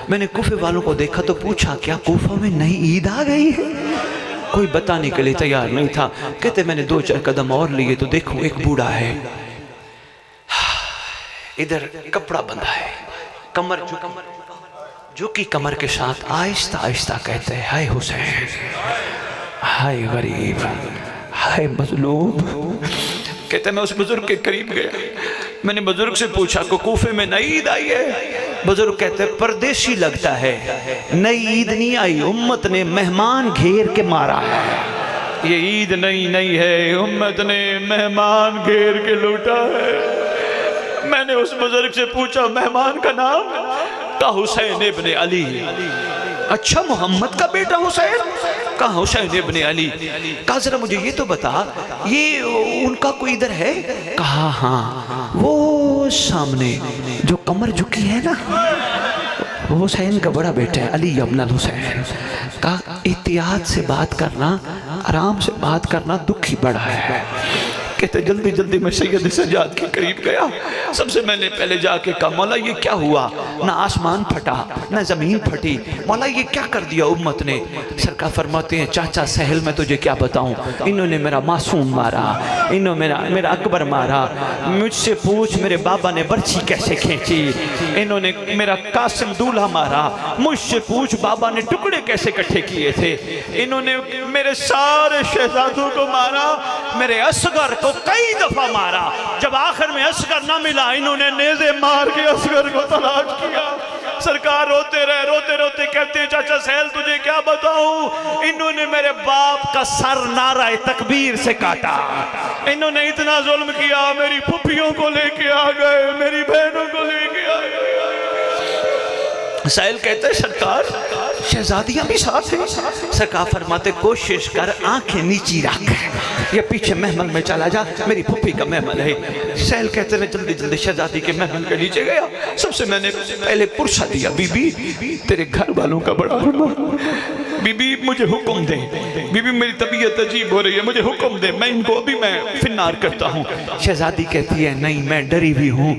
S1: میں نے کوفے والوں کو دیکھا تو پوچھا کیا کوفہ میں نئی عید آ گئی ہے؟ کوئی بتانے کے لیے تیار نہیں تھا. کہتے میں نے 2-4 قدم اور لیے تو دیکھوں ایک بوڑھا ہے، ادھر کپڑا بندھا ہے، کمر جھکی کمر کے ساتھ آہستہ آہستہ کہتے ہیں ہائے حسین، ہائے غریب، ہائے مظلوم. کہتے میں اس بزرگ کے قریب گیا. میں نے بزرگ سے پوچھا کہ کوفے میں نئی عید آئی ہے؟ بزرگ کہتے ہیں پردیسی لگتا ہے، نئی عید نہیں آئی، امت نے مہمان گھیر کے مارا ہے. یہ عید نئی ہے، امت نے مہمان گھیر کے لوٹا ہے. میں نے اس بزرگ سے پوچھا مہمان کا نام؟ کہا حسین ابن علی. اچھا محمد کا بیٹا حسین؟ کہا حسین ابن علی. کہا ذرا مجھے یہ تو بتا یہ ان کا کوئی ادھر ہے؟ کہا ہاں وہ سامنے جو کمر جھکی ہے نا، وہ حسین کا بڑا بیٹا ہے علی ابن الحسین. کہا احتیاط سے بات کرنا، آرام سے بات کرنا، دکھ ہی بڑا ہے. کہتے جلدی جلدی میں سید سجاد کے قریب گیا. سب سے میں نے پہلے جا کے کہا مولا یہ کیا ہوا؟ نہ آسمان پھٹا نہ زمین پھٹی، مولا یہ کیا کر دیا امت نے؟ سرکار فرماتے ہیں چاچا سہل میں تجھے کیا بتاؤں، انہوں نے میرا معصوم مارا، انہوں نے میرا اکبر مارا. مجھ سے پوچھ میرے بابا نے برچھی کیسے کھینچی. انہوں نے میرا قاسم دولہا مارا. مجھ سے پوچھ بابا نے ٹکڑے کیسے کٹھے کیے تھے. انہوں نے میرے سارے شہزادوں کو مارا، میرے اصغر کو کئی دفعہ مارا. جب آخر میں اصغر نہ ملا انہوں نے نیزے مار کے اصغر کو تلاش کیا. سرکار روتے رہے، روتے روتے کہتے ہیں چاچا سہل تجھے کیا بتاؤں، انہوں نے میرے باپ کا سر نعرہ تکبیر سے کاٹا. انہوں نے اتنا ظلم کیا، میری پھپھیوں کو لے کے آ گئے، میری بہنوں کو لے کے آ گئے. سائل کہتے ہیں سرکار شہزادیاں بھی ساتھ ہیں. سرکار فرماتے کوشش کر آنکھیں نیچی رکھ، یہ پیچھے محمل میں چلا جا، میری پھپھی کا محمل ہے. سائل کہتے ہیں جلدی جلدی شہزادی کے محمل کے نیچے گیا. سب سے میں نے پہلے پرسہ دیا، بی بی تیرے گھر والوں کا بڑا حرمہ، بی بی مجھے حکم دے، بی بی میری طبیعت عجیب ہو رہی ہے، مجھے حکم دے، میں ان کو ابھی میں فنار کرتا ہوں. شہزادی کہتی ہے نہیں میں ڈری بھی ہوں،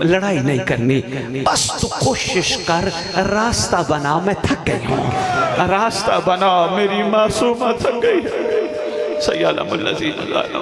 S1: لڑائی نہیں کرنی، بس تو کوشش کر، راستہ بنا، میں تھک گئی ہوں، راستہ بنا، میری معصومہ تھک گئی ہے. سیالم اللہ زی اللہ